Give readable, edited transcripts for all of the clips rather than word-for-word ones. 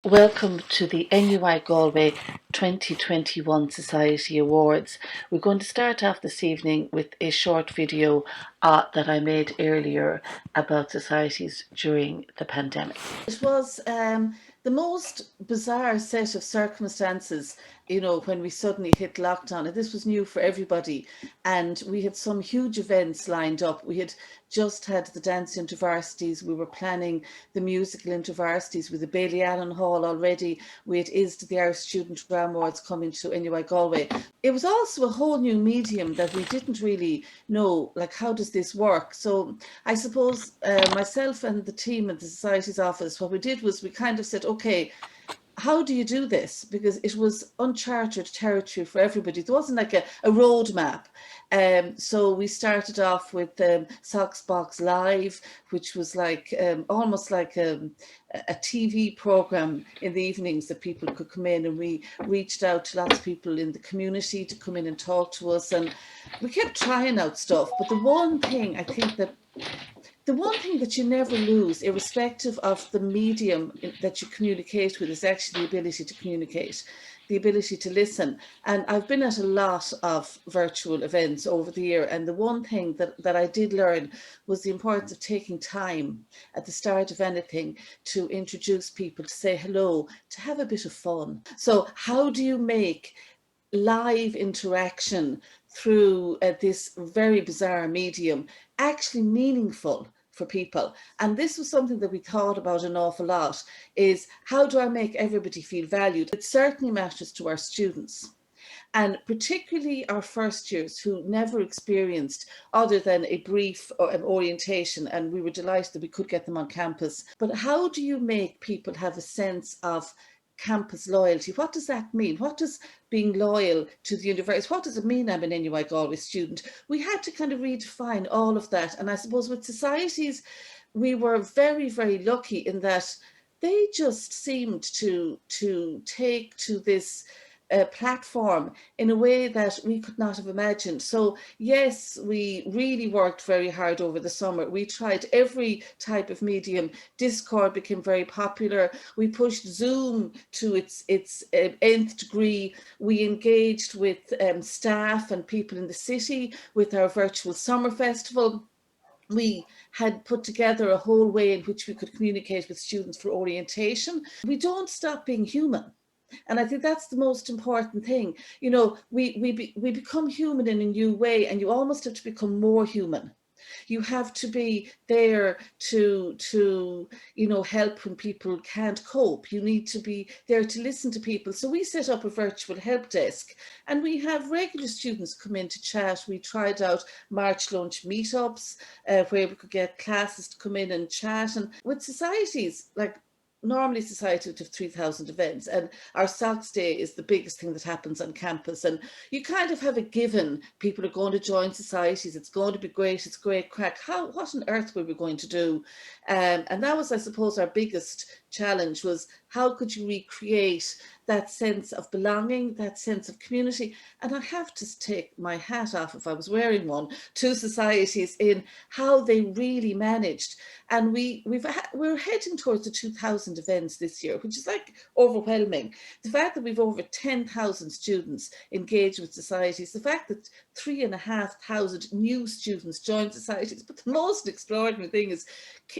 Welcome to the NUI Galway 2021 Society Awards. We're going to start off this evening with a short video that I made earlier about societies during the pandemic. It was the most bizarre set of circumstances, when we suddenly hit lockdown. And this was new for everybody. And we had some huge events lined up. We had just had the dance intervarsities. We were planning the musical intervarsities with the Bailey Allen Hall already. We had ISD, the Irish Student Drama Awards, coming to NUI Galway. It was also a whole new medium that we didn't really know, like, how does this work? So I suppose myself and the team at the Society's office, what we did was we kind of said, okay, how do you do this? Because it was uncharted territory for everybody. There wasn't like a roadmap. So we started off with Socs Box Live, which was like almost like a TV program in the evenings that people could come in, and we reached out to lots of people in the community to come in and talk to us, and we kept trying out stuff. But the one thing that you never lose, irrespective of the medium that you communicate with, is actually the ability to communicate, the ability to listen. And I've been at a lot of virtual events over the year, and the one thing that I did learn was the importance of taking time at the start of anything to introduce people, to say hello, to have a bit of fun. So how do you make live interaction through this very bizarre medium actually meaningful for people? And this was something that we thought about an awful lot, is how do I make everybody feel valued? It certainly matters to our students, and particularly our first years, who never experienced other than a brief orientation, and we were delighted that we could get them on campus. But how do you make people have a sense of campus loyalty? What does that mean? What does being loyal to the university, what does it mean I'm an NUI Galway student? We had to kind of redefine all of that. And I suppose with societies, we were very, very lucky in that they just seemed to take to this platform in a way that we could not have imagined. So yes, we really worked very hard over the summer. We tried every type of medium. Discord became very popular. We pushed Zoom to its nth degree. We engaged with staff and people in the city with our virtual summer festival. We had put together a whole way in which we could communicate with students for orientation. We don't stop being human. And I think that's the most important thing. We become human in a new way, and you almost have to become more human. You have to be there to help when people can't cope. You need to be there to listen to people. So we set up a virtual help desk, and we have regular students come in to chat. We tried out March lunch meetups where we could get classes to come in and chat. And with societies, like, normally society would have 3,000 events, and our Socs Day is the biggest thing that happens on campus, and you kind of have a given. People are going to join societies. It's going to be great. It's great crack. What on earth were we going to do? And that was, I suppose, our biggest challenge, was how could you recreate that sense of belonging, that sense of community? And I have to take my hat off, if I was wearing one, to societies in how they really managed. And we're heading towards the 2,000 events this year, which is like overwhelming. The fact that we've over 10,000 students engaged with societies, the fact that 3,500 new students join societies, but the most extraordinary thing is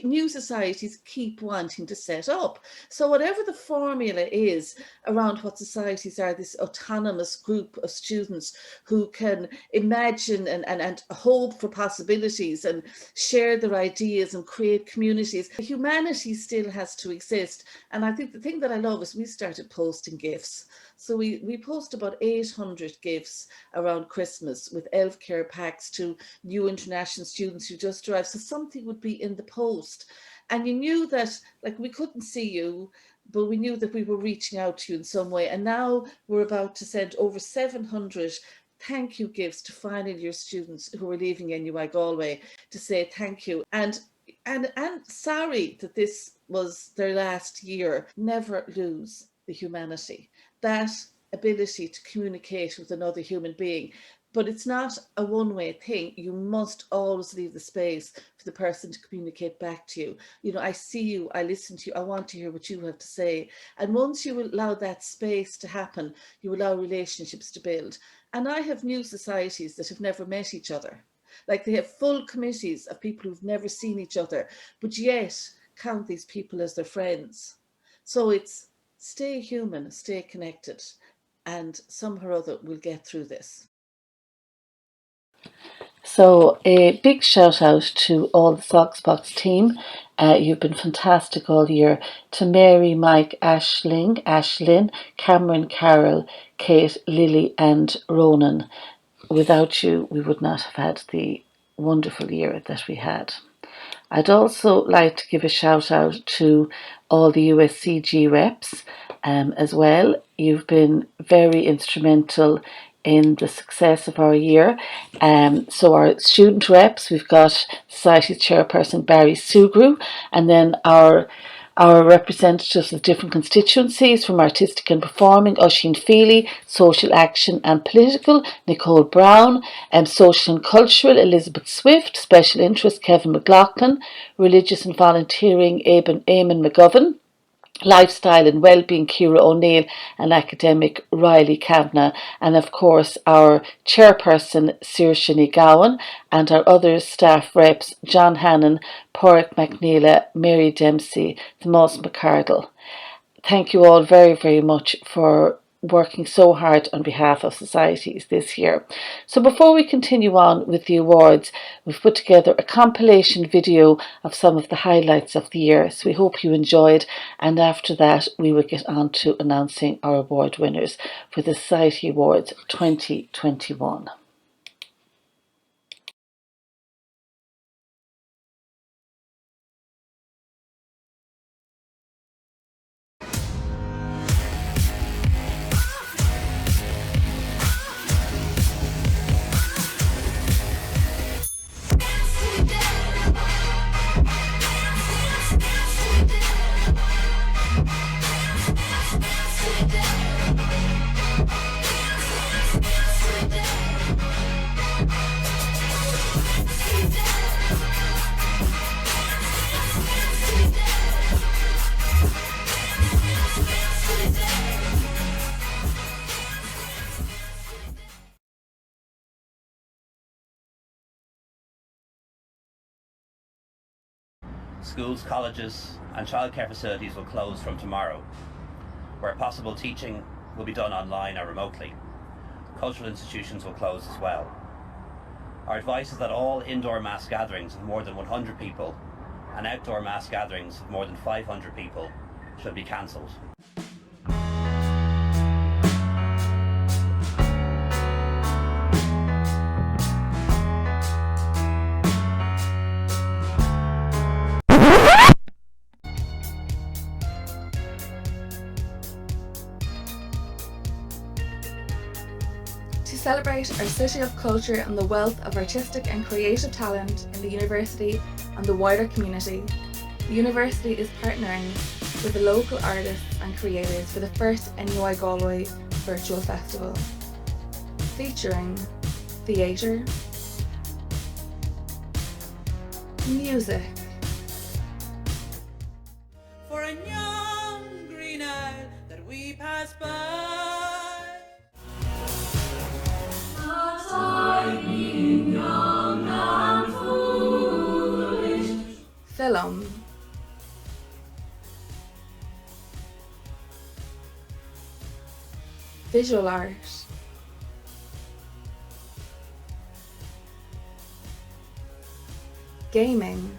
new societies keep wanting to set up. So whatever the formula is around what societies are, this autonomous group of students who can imagine and hope for possibilities and share their ideas and create communities, humanity still has to exist. And I think the thing that I love is we started posting gifts. So we post about 800 gifts around Christmas with elf care packs to new international students who just arrived. So something would be in the post. And you knew that, like, we couldn't see you, but we knew that we were reaching out to you in some way. And now we're about to send over 700 thank you gifts to final year students who are leaving NUI Galway, to say thank you. And sorry that this was their last year. Never lose the humanity, that ability to communicate with another human being. But it's not a one-way thing. You must always leave the space for the person to communicate back to you. You know, I see you, I listen to you, I want to hear what you have to say. And once you allow that space to happen, you allow relationships to build. And I have new societies that have never met each other. Like they have full committees of people who've never seen each other, but yet count these people as their friends. So it's stay human, stay connected, and somehow or other we'll get through this. So a big shout out to all the Socs Box team. You've been fantastic all year. To Mary, Mike, Ashlyn, Cameron, Carol, Kate, Lily and Ronan. Without you, we would not have had the wonderful year that we had. I'd also like to give a shout out to all the USCG reps as well. You've been very instrumental in the success of our year. So our student reps, we've got Society Chairperson Barry Sugru, and then our representatives of different constituencies from artistic and performing, Oisin Feely, social action and political, Nicole Brown, social and cultural, Elizabeth Swift, special interest, Kevin McLaughlin, religious and volunteering, Eamon McGovern, lifestyle and well-being, Ciara O'Neill, and academic Riley Kavanagh, and of course our chairperson Saoirse Gowan, and our other staff reps John Hannon, Porrick McNeila, Mary Dempsey, Tomas McCardle. Thank you all very, very much for working so hard on behalf of societies this year. So before we continue on with the awards, we've put together a compilation video of some of the highlights of the year. So we hope you enjoyed, and after that we will get on to announcing our award winners for the Society Awards 2021. Schools, colleges and childcare facilities will close from tomorrow. Where possible, teaching will be done online or remotely. Cultural institutions will close as well. Our advice is that all indoor mass gatherings of more than 100 people and outdoor mass gatherings of more than 500 people should be cancelled. To celebrate our city of culture and the wealth of artistic and creative talent in the university and the wider community, the university is partnering with the local artists and creators for the first NUI Galway Virtual Festival, featuring theatre, music, for a young green isle that we pass by. film, visual art, gaming,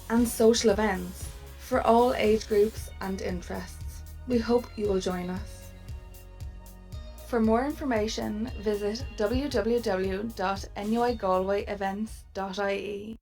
and social events for all age groups and interests. We hope you will join us. For more information, visit www.nuigalwayevents.ie.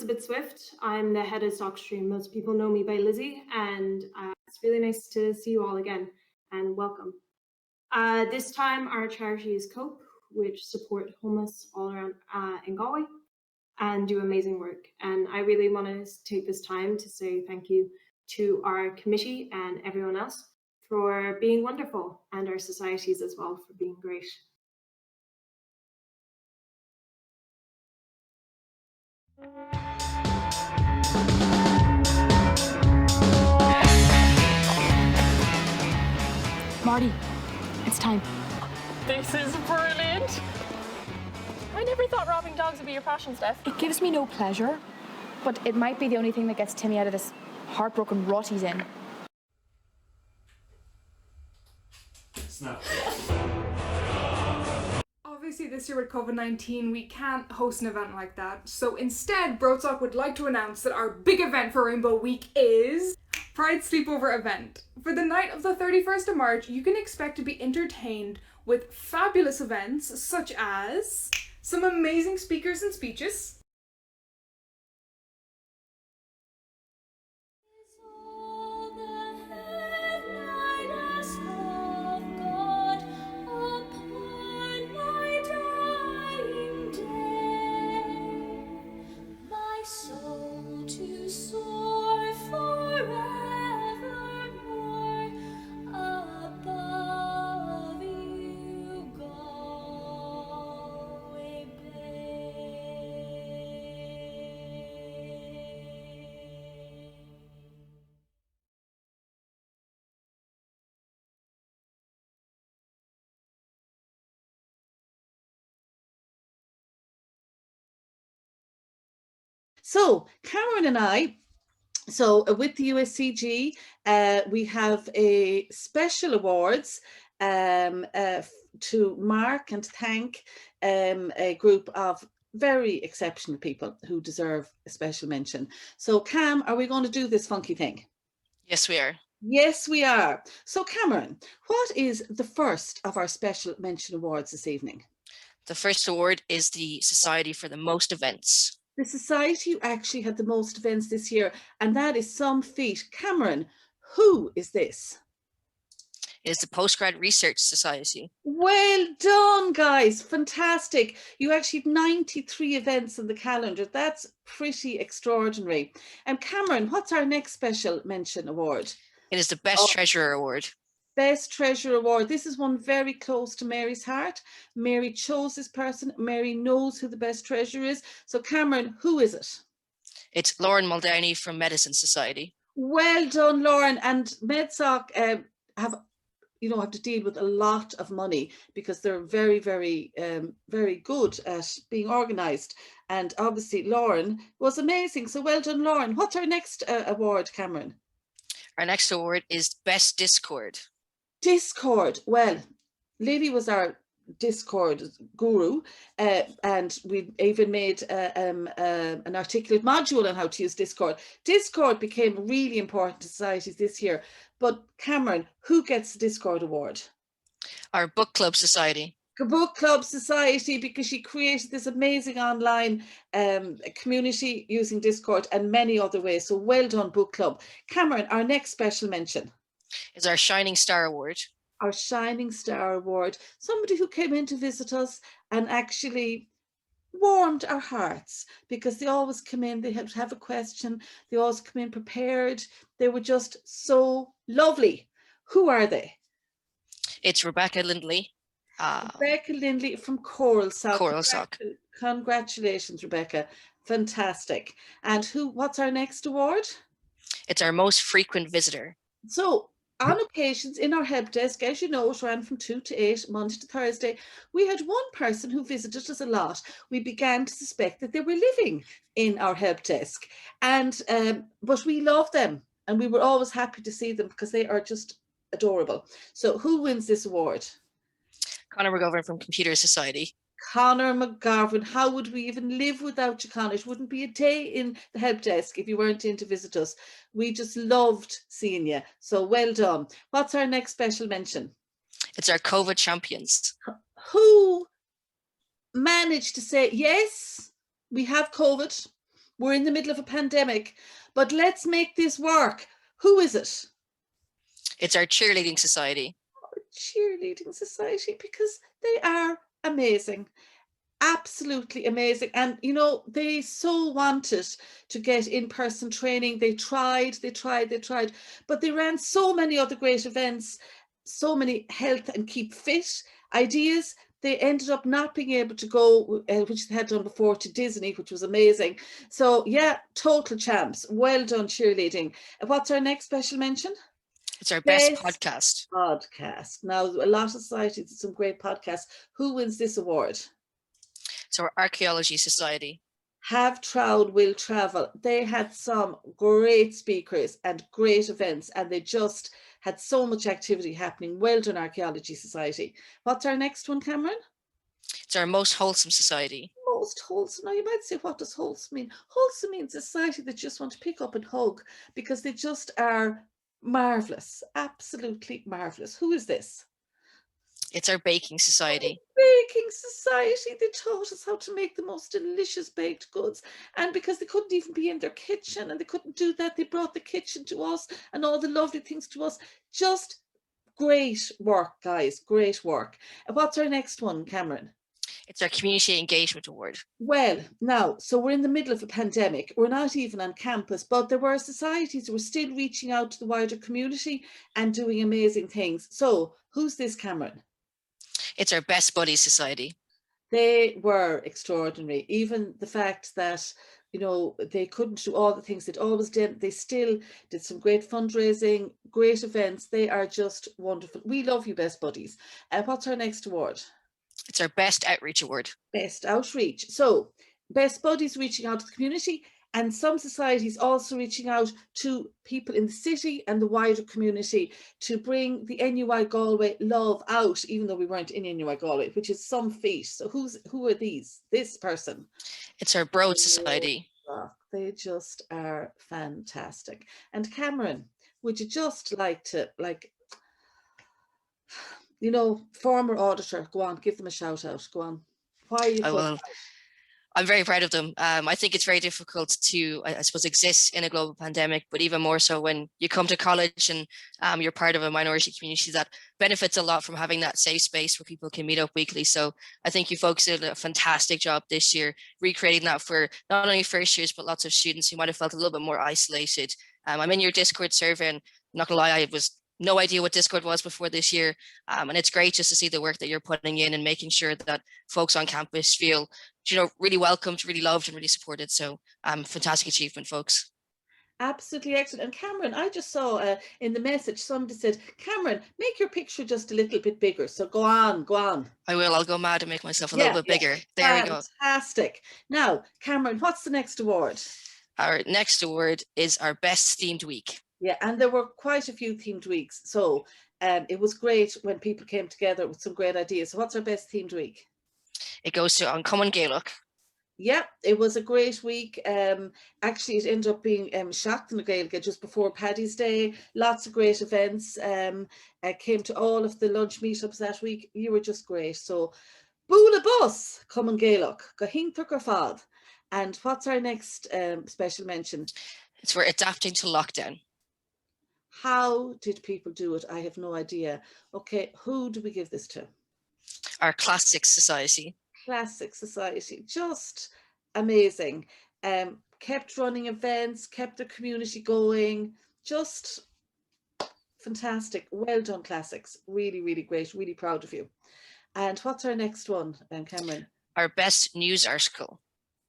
Elizabeth Swift. I'm the head of Socs Stream. Most people know me by Lizzie, and it's really nice to see you all again, and welcome. This time our charity is Cope, which support homeless all around in Galway and do amazing work. And I really want to take this time to say thank you to our committee and everyone else for being wonderful, and our societies as well for being great. Marty, it's time. This is brilliant. I never thought robbing dogs would be your passion, Steph. It gives me no pleasure, but it might be the only thing that gets Timmy out of this heartbroken rut he's in. Snap. Obviously, this year with COVID-19, we can't host an event like that. So instead, Broadsock would like to announce that our big event for Rainbow Week is Pride Sleepover event. For the night of the 31st of March, you can expect to be entertained with fabulous events such as some amazing speakers and speeches, So Cameron and I, with the USCG, we have a special awards to mark and thank a group of very exceptional people who deserve a special mention. So Cam, are we going to do this funky thing? Yes, we are. Yes, we are. So Cameron, what is the first of our special mention awards this evening? The first award is the Society for the Most Events. The society actually had the most events this year, and that is some feat. Cameron, who is this? It is the Postgrad Research Society. Well done, guys. Fantastic. You actually had 93 events in the calendar. That's pretty extraordinary. And Cameron, what's our next special mention award? It is the Best Treasurer Award. Best Treasurer Award. This is one very close to Mary's heart. Mary chose this person. Mary knows who the best treasurer is. So Cameron, who is it? It's Lauren Muldowney from Medicine Society. Well done, Lauren. And MedSoc have to deal with a lot of money because they're very, very, very good at being organised. And obviously, Lauren was amazing. So well done, Lauren. What's our next award, Cameron? Our next award is Best Discord. Discord. Well, Lily was our Discord guru, and we even made an articulate module on how to use Discord. Discord became really important to societies this year. But Cameron, who gets the Discord award? Our Book Club Society. Book Club Society, because she created this amazing online community using Discord and many other ways. So well done, Book Club. Cameron, our next special mention is our Shining Star Award. Our Shining Star Award. Somebody who came in to visit us and actually warmed our hearts, because they always come in, they have a question, they always come in prepared. They were just so lovely. Who are they? It's Rebecca Lindley. Rebecca Lindley from Coral Soc. Coral Soc. Congratulations, Rebecca. Fantastic. And what's our next award? It's our Most Frequent Visitor. So on occasions in our help desk, as you know, it ran from 2 to 8, Monday to Thursday. We had one person who visited us a lot. We began to suspect that they were living in our help desk, but we love them, and we were always happy to see them because they are just adorable. So who wins this award? Conor McGovern from Computer Society. Conor McGovern. How would we even live without you, Conor? It wouldn't be a day in the help desk if you weren't in to visit us. We just loved seeing you. So well done. What's our next special mention? It's our COVID champions. Who managed to say, yes, we have COVID. We're in the middle of a pandemic, but let's make this work. Who is it? It's our cheerleading society. Our cheerleading society, because they are amazing. Absolutely amazing. And you know, they so wanted to get in-person training. They tried, but they ran so many other great events, so many health and keep fit ideas. They ended up not being able to go, which they had done before, to Disney, which was amazing. So yeah, total champs. Well done, cheerleading. What's our next special mention? It's our best podcast. Podcast. Now, a lot of societies did some great podcasts. Who wins this award? It's our archaeology society. Have Trowel Will Travel. They had some great speakers and great events, and they just had so much activity happening. Well done, Archaeology Society. What's our next one, Cameron? It's our most wholesome society. Most wholesome. Now you might say, what does wholesome mean? Wholesome means a society that just want to pick up and hug because they just are marvelous, absolutely marvelous. Who is this? It's our baking society. Baking society. They taught us how to make the most delicious baked goods, and because they couldn't even be in their kitchen and they couldn't do that, they brought the kitchen to us and all the lovely things to us. Just great work, guys, great work. And what's our next one, Cameron? It's our community engagement award. Well, now, so we're in the middle of a pandemic. We're not even on campus, but there were societies who were still reaching out to the wider community and doing amazing things. So who's this, Cameron? It's our best buddies society. They were extraordinary. Even the fact that, you know, they couldn't do all the things they'd always done, they still did some great fundraising, great events. They are just wonderful. We love you, best buddies. What's our next award? It's our best outreach award. Best outreach. So best buddies reaching out to the community, and some societies also reaching out to people in the city and the wider community to bring the NUI Galway love out, even though we weren't in NUI Galway, which is some feat. So who are these? This person. It's our Broad Society. Oh, they just are fantastic. And Cameron, would you just like to, you know, former auditor, go on, give them a shout out. Go on. Why are you so proud? I'm very proud of them. I think it's very difficult to, I suppose, exist in a global pandemic, but even more so when you come to college and you're part of a minority community that benefits a lot from having that safe space where people can meet up weekly. So I think you folks did a fantastic job this year, recreating that for not only first years, but lots of students who might have felt a little bit more isolated. I'm in your Discord server, and I'm not gonna lie, I was no idea what Discord was before this year. And it's great just to see the work that you're putting in and making sure that folks on campus feel, you know, really welcomed, really loved, and really supported. So fantastic achievement, folks. Absolutely excellent. And Cameron, I just saw in the message, somebody said, Cameron, make your picture just a little bit bigger. So go on, go on. I will, I'll go mad and make myself a little bit bigger. There we go. Fantastic. Now, Cameron, what's the next award? Our next award is our best themed week. Yeah, and there were quite a few themed weeks. So it was great when people came together with some great ideas. So what's our best themed week? It goes to Uncommon Gaelic. Yeah, it was a great week. Actually, it ended up being Shocked in the Gaeilge just before Paddy's Day. Lots of great events. I came to all of the lunch meetups that week. You were just great. So, Bula Bus, Common Gaelic, Gahinter Grafad. And what's our next special mention? It's for adapting to lockdown. How did people do it? I have no idea. Okay, who do we give this to? Our Classics Society. Classic Society, just amazing. Kept running events, kept the community going, just fantastic. Well done, Classics. Really, really great. Really proud of you. And what's our next one, Cameron? Our best news article.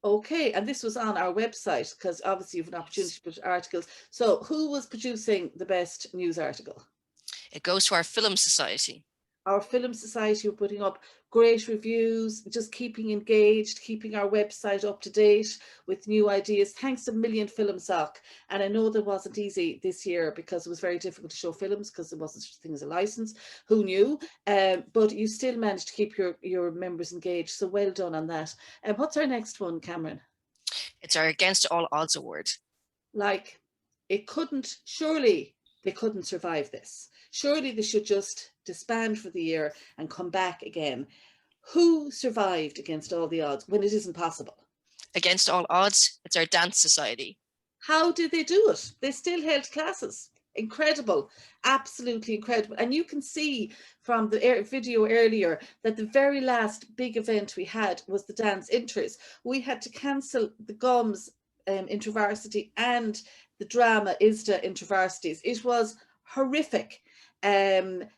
Okay, and this was on our website because obviously you have an opportunity to put articles. So who was producing the best news article? It goes to our Film Society. Our Film Society were putting up great reviews, just keeping engaged, keeping our website up to date with new ideas. Thanks a million, Film Soc. And I know that wasn't easy this year because it was very difficult to show films because there wasn't such a thing as a license. Who knew? But you still managed to keep your members engaged. So well done on that. And what's our next one, Cameron? It's our Against All Odds award. Like, surely they couldn't survive this. Surely they should just disband for the year and come back again. Who survived against all the odds when it isn't possible? Against all odds, it's our dance society. How did they do it? They still held classes. Incredible, absolutely incredible. And you can see from the video earlier that the very last big event we had was the dance inters. We had to cancel the GUMS intervarsity and the drama ISDA intervarsities. It was horrific. Dramsoc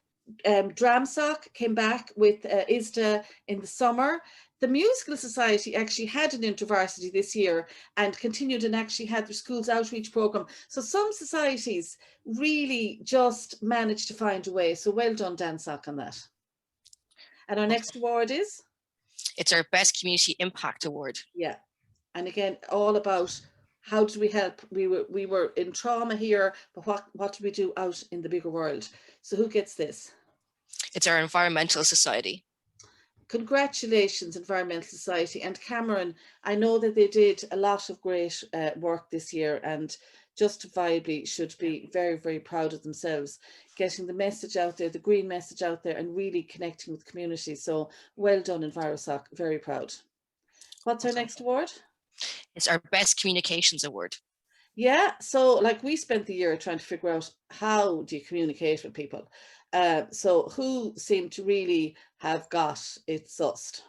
came back with ISDA in the summer. The Musical Society actually had an intervarsity this year and continued and actually had their schools outreach program. So some societies really just managed to find a way. So well done, DanSoc, on that. And our next award is? It's our Best Community Impact Award. Yeah. And again, all about how did we help? We were in trauma here, but what did we do out in the bigger world? So who gets this? It's our Environmental Society. Congratulations, Environmental Society. And Cameron, I know that they did a lot of great work this year and justifiably should be very, very proud of themselves, getting the message out there, the green message out there, and really connecting with communities. So well done, EnviroSoc, very proud. What's our next award? It's our Best Communications Award. Yeah, so like we spent the year trying to figure out how do you communicate with people. So who seemed to really have got it sussed?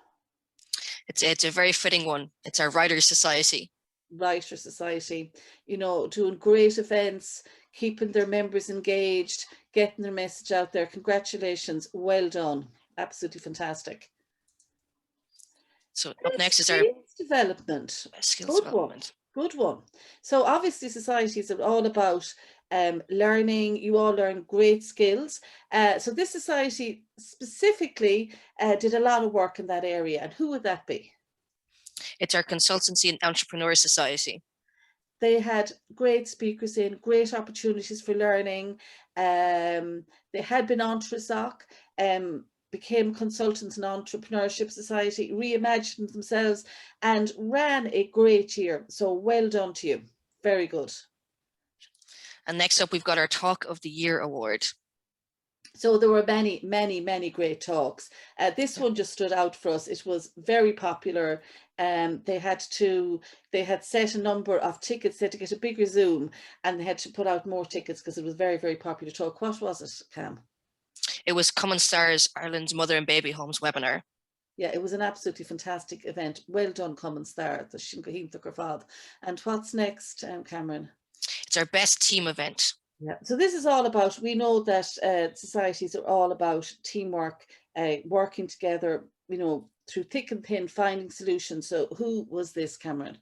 It's a very fitting one. It's our Writers Society. Writer Society, you know, doing great events, keeping their members engaged, getting their message out there. Congratulations, well done, absolutely fantastic. So up next is our development. Skills development. Good one. So obviously societies are all about learning. You all learn great skills. So this society specifically did a lot of work in that area. And who would that be? It's our Consultancy and Entrepreneur Society. They had great speakers in, great opportunities for learning. They had been EntreSoc, became Consultants and Entrepreneurship Society, reimagined themselves and ran a great year. So well done to you. Very good. And next up, we've got our Talk of the Year Award. So there were many, many, many great talks. This one just stood out for us. It was very popular. They had set a number of tickets. They had to get a bigger Zoom and they had to put out more tickets because it was a very, very popular talk. What was it, Cam? It was Common Stars, Ireland's Mother and Baby Homes webinar. Yeah, it was an absolutely fantastic event. Well done, Common Star. And what's next, Cameron? It's our Best Team Event. Yeah, so this is all about, we know that societies are all about teamwork, working together, you know, through thick and thin, finding solutions. So who was this, Cameron?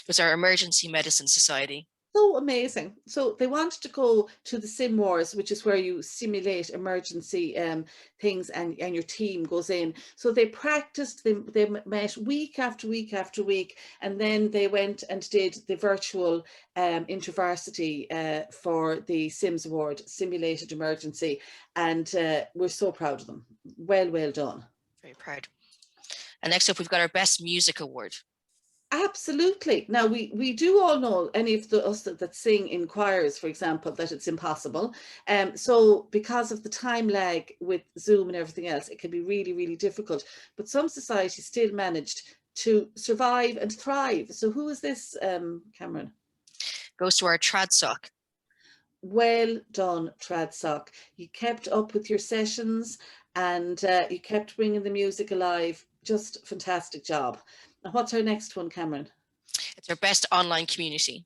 It was our Emergency Medicine Society. So amazing. So they wanted to go to the sim wars, which is where you simulate emergency things and your team goes in. So they practiced, they met week after week after week, and then they went and did the virtual intervarsity for the Sims Award, Simulated Emergency. And we're so proud of them. Well done. Very proud. And next up, we've got our Best Music Award. Absolutely. Now we do all know, any of us that sing in choirs, for example, that it's impossible. So because of the time lag with Zoom and everything else, it can be really, really difficult. But some societies still managed to survive and thrive. So who is this, Cameron? Goes to our TradSoc. Well done, TradSoc. You kept up with your sessions and you kept bringing the music alive. Just fantastic job. And what's our next one, Cameron? It's our Best Online Community.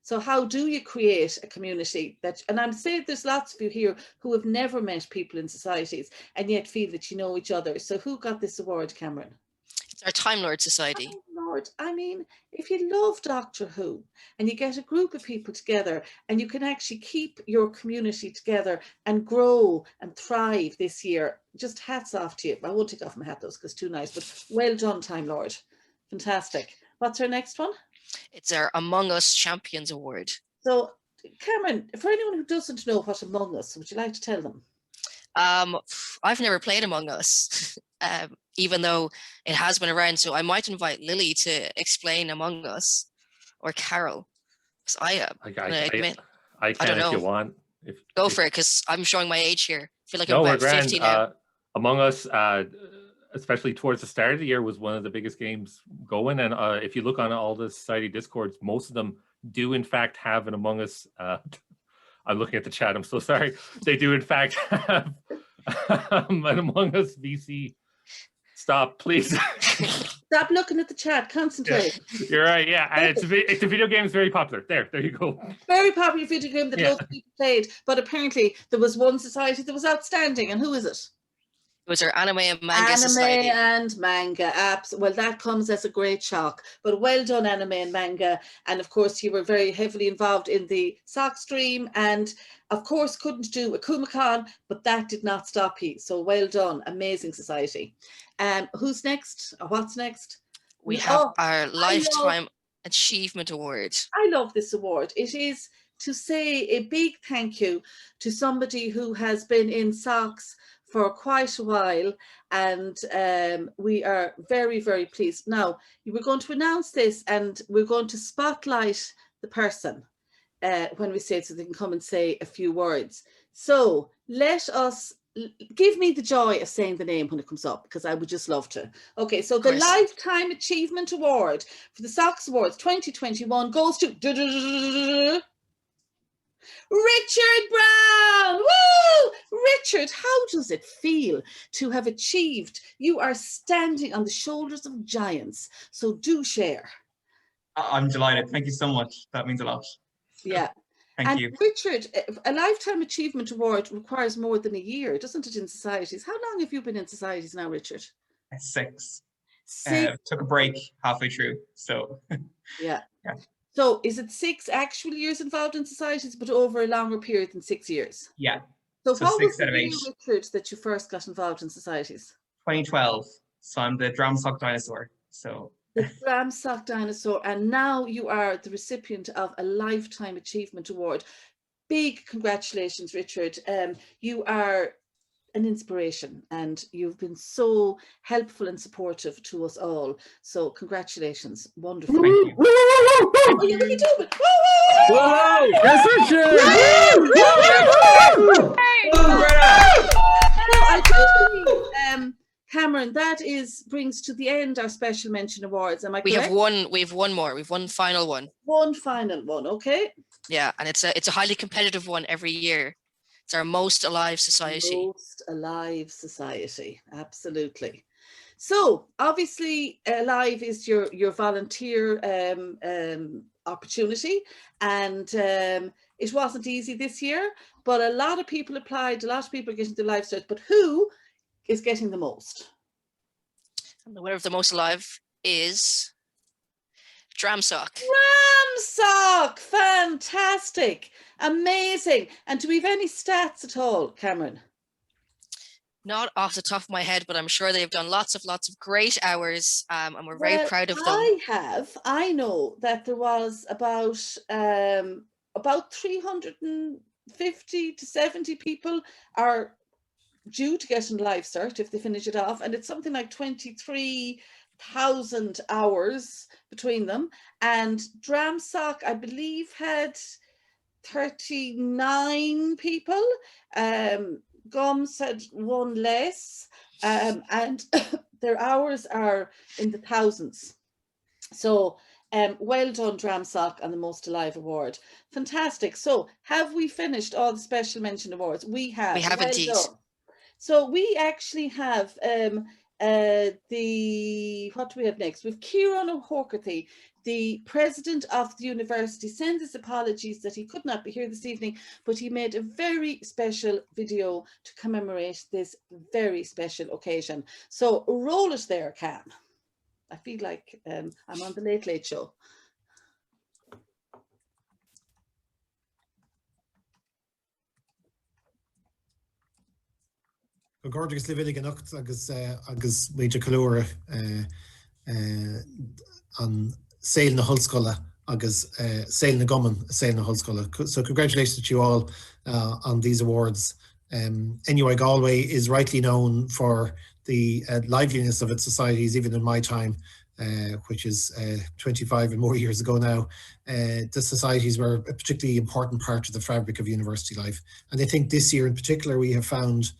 So how do you create a community that, and I'm saying there's lots of you here who have never met people in societies and yet feel that you know each other. So who got this award, Cameron? It's our Time Lord Society. Time Lord. I mean, if you love Doctor Who and you get a group of people together and you can actually keep your community together and grow and thrive this year, just hats off to you. I won't take off my hat though because it's too nice, but well done, Time Lord. Fantastic. What's our next one? It's our Among Us Champions Award. So, Cameron, for anyone who doesn't know what Among Us, would you like to tell them? I've never played Among Us, even though it has been around. So I might invite Lily to explain Among Us, or Carol. I can don't know. if you want. Go for it, because I'm showing my age here. I feel like no, I'm we're about 50 grand. now. Among Us, especially towards the start of the year, was one of the biggest games going. And if you look on all the society discords, most of them do in fact have an Among Us. I'm looking at the chat. I'm so sorry. They do in fact have an Among Us VC. Stop, please. Stop looking at the chat. Concentrate. Yeah, you're right. Yeah, and it's a video game. It's very popular. There you go. Very popular video game that loads of people played. But apparently there was one society that was outstanding. And who is it? It was our anime and manga society. Anime and manga apps. Well, that comes as a great shock. But well done, anime and manga. And of course, you were very heavily involved in the Socs stream, and of course, couldn't do a Kumacon, but that did not stop you. So well done, amazing society. Who's next? Or what's next? We have our Lifetime Achievement Award. I love this award. It is to say a big thank you to somebody who has been in Socs for quite a while, and we are very, very pleased. Now, we're going to announce this, and we're going to spotlight the person when we say it, so they can come and say a few words. So let us, give me the joy of saying the name when it comes up, because I would just love to. Okay, so the Lifetime Achievement Award for the Socs Awards 2021 goes to Richard Brown. Woo! Richard, how does it feel to have achieved? You are standing on the shoulders of giants, so do share. I'm delighted. Thank you so much. That means a lot. Yeah. Thank you. Richard, a Lifetime Achievement Award requires more than a year, doesn't it, in societies? How long have you been in societies now, Richard? 6. 6. Took a break halfway through, so. Yeah. So is it 6 actual years involved in societies, but over a longer period than 6 years? Yeah. So what was 6 the out of 8. year, Richard, that you first got involved in societies? 2012. So I'm the drum sock dinosaur. So the drum sock dinosaur, and now you are the recipient of a Lifetime Achievement Award. Big congratulations, Richard. You are an inspiration, and you've been so helpful and supportive to us all. So congratulations. Wonderful. Thank you. Oh, yeah, we can do it. Whoa! Yes, Richard! I totally, Cameron, that brings to the end our special mention awards. Am I correct? We have one more. We've one final one. One final one, okay. Yeah, and it's a highly competitive one every year. It's our Most Alive Society. Most Alive Society, absolutely. So obviously Alive is your volunteer opportunity, and it wasn't easy this year, but a lot of people applied, a lot of people are getting the Live Start, but who is getting the most? And the winner of the Most Alive is Dramsock. Dramsock! Fantastic! Amazing! And do we have any stats at all, Cameron? Not off the top of my head, but I'm sure they've done lots of great hours, and we're very proud of them. I know that there was about 350 to 70 people are due to get in Live Cert if they finish it off, and it's something like 23,000 hours between them. And Dramsock, I believe, had 39 people. Gums had one less, and their hours are in the thousands. So well done, Dramsock, on the Most Alive Award. Fantastic. So have we finished all the special mention awards? We have. We have indeed. Done. So we actually have what do we have next? With Kieran O'Hokerty, the president of the university, sends his apologies that he could not be here this evening, but he made a very special video to commemorate this very special occasion. So roll it there, Cam. I feel like I'm on the Late Late Show. Gorgeous living anocht agus méidir calúra an sail na Hullscoile agus sail na Gomman, sail na Hullscoile. So congratulations to you all on these awards. NUI Galway is rightly known for the liveliness of its societies, even in my time, which is 25 and more years ago now. The societies were a particularly important part of the fabric of university life. And I think this year in particular we have found,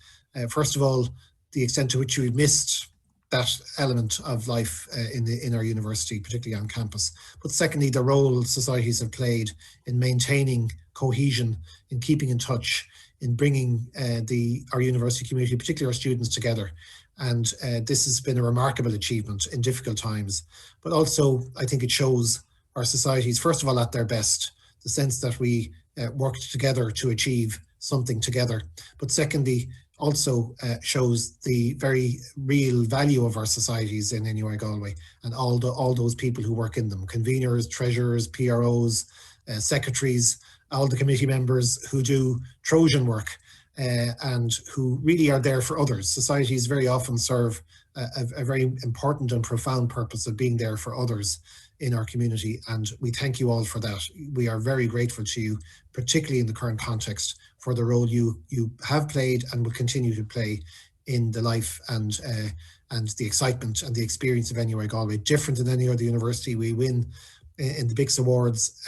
first of all, the extent to which we've missed that element of life in our university, particularly on campus. But secondly, the role societies have played in maintaining cohesion, in keeping in touch, in bringing our university community, particularly our students, together. And this has been a remarkable achievement in difficult times. But also, I think it shows our societies, first of all, at their best, the sense that we worked together to achieve something together. But secondly, also shows the very real value of our societies in NUI Galway and all those people who work in them, conveners, treasurers, PROs, secretaries, all the committee members who do Trojan work and who really are there for others. Societies very often serve a very important and profound purpose of being there for others in our community, and we thank you all for that. We are very grateful to you, particularly in the current context, for the role you have played and will continue to play in the life and the excitement and the experience of NUI Galway. Different than any other university, we win in the Socs Awards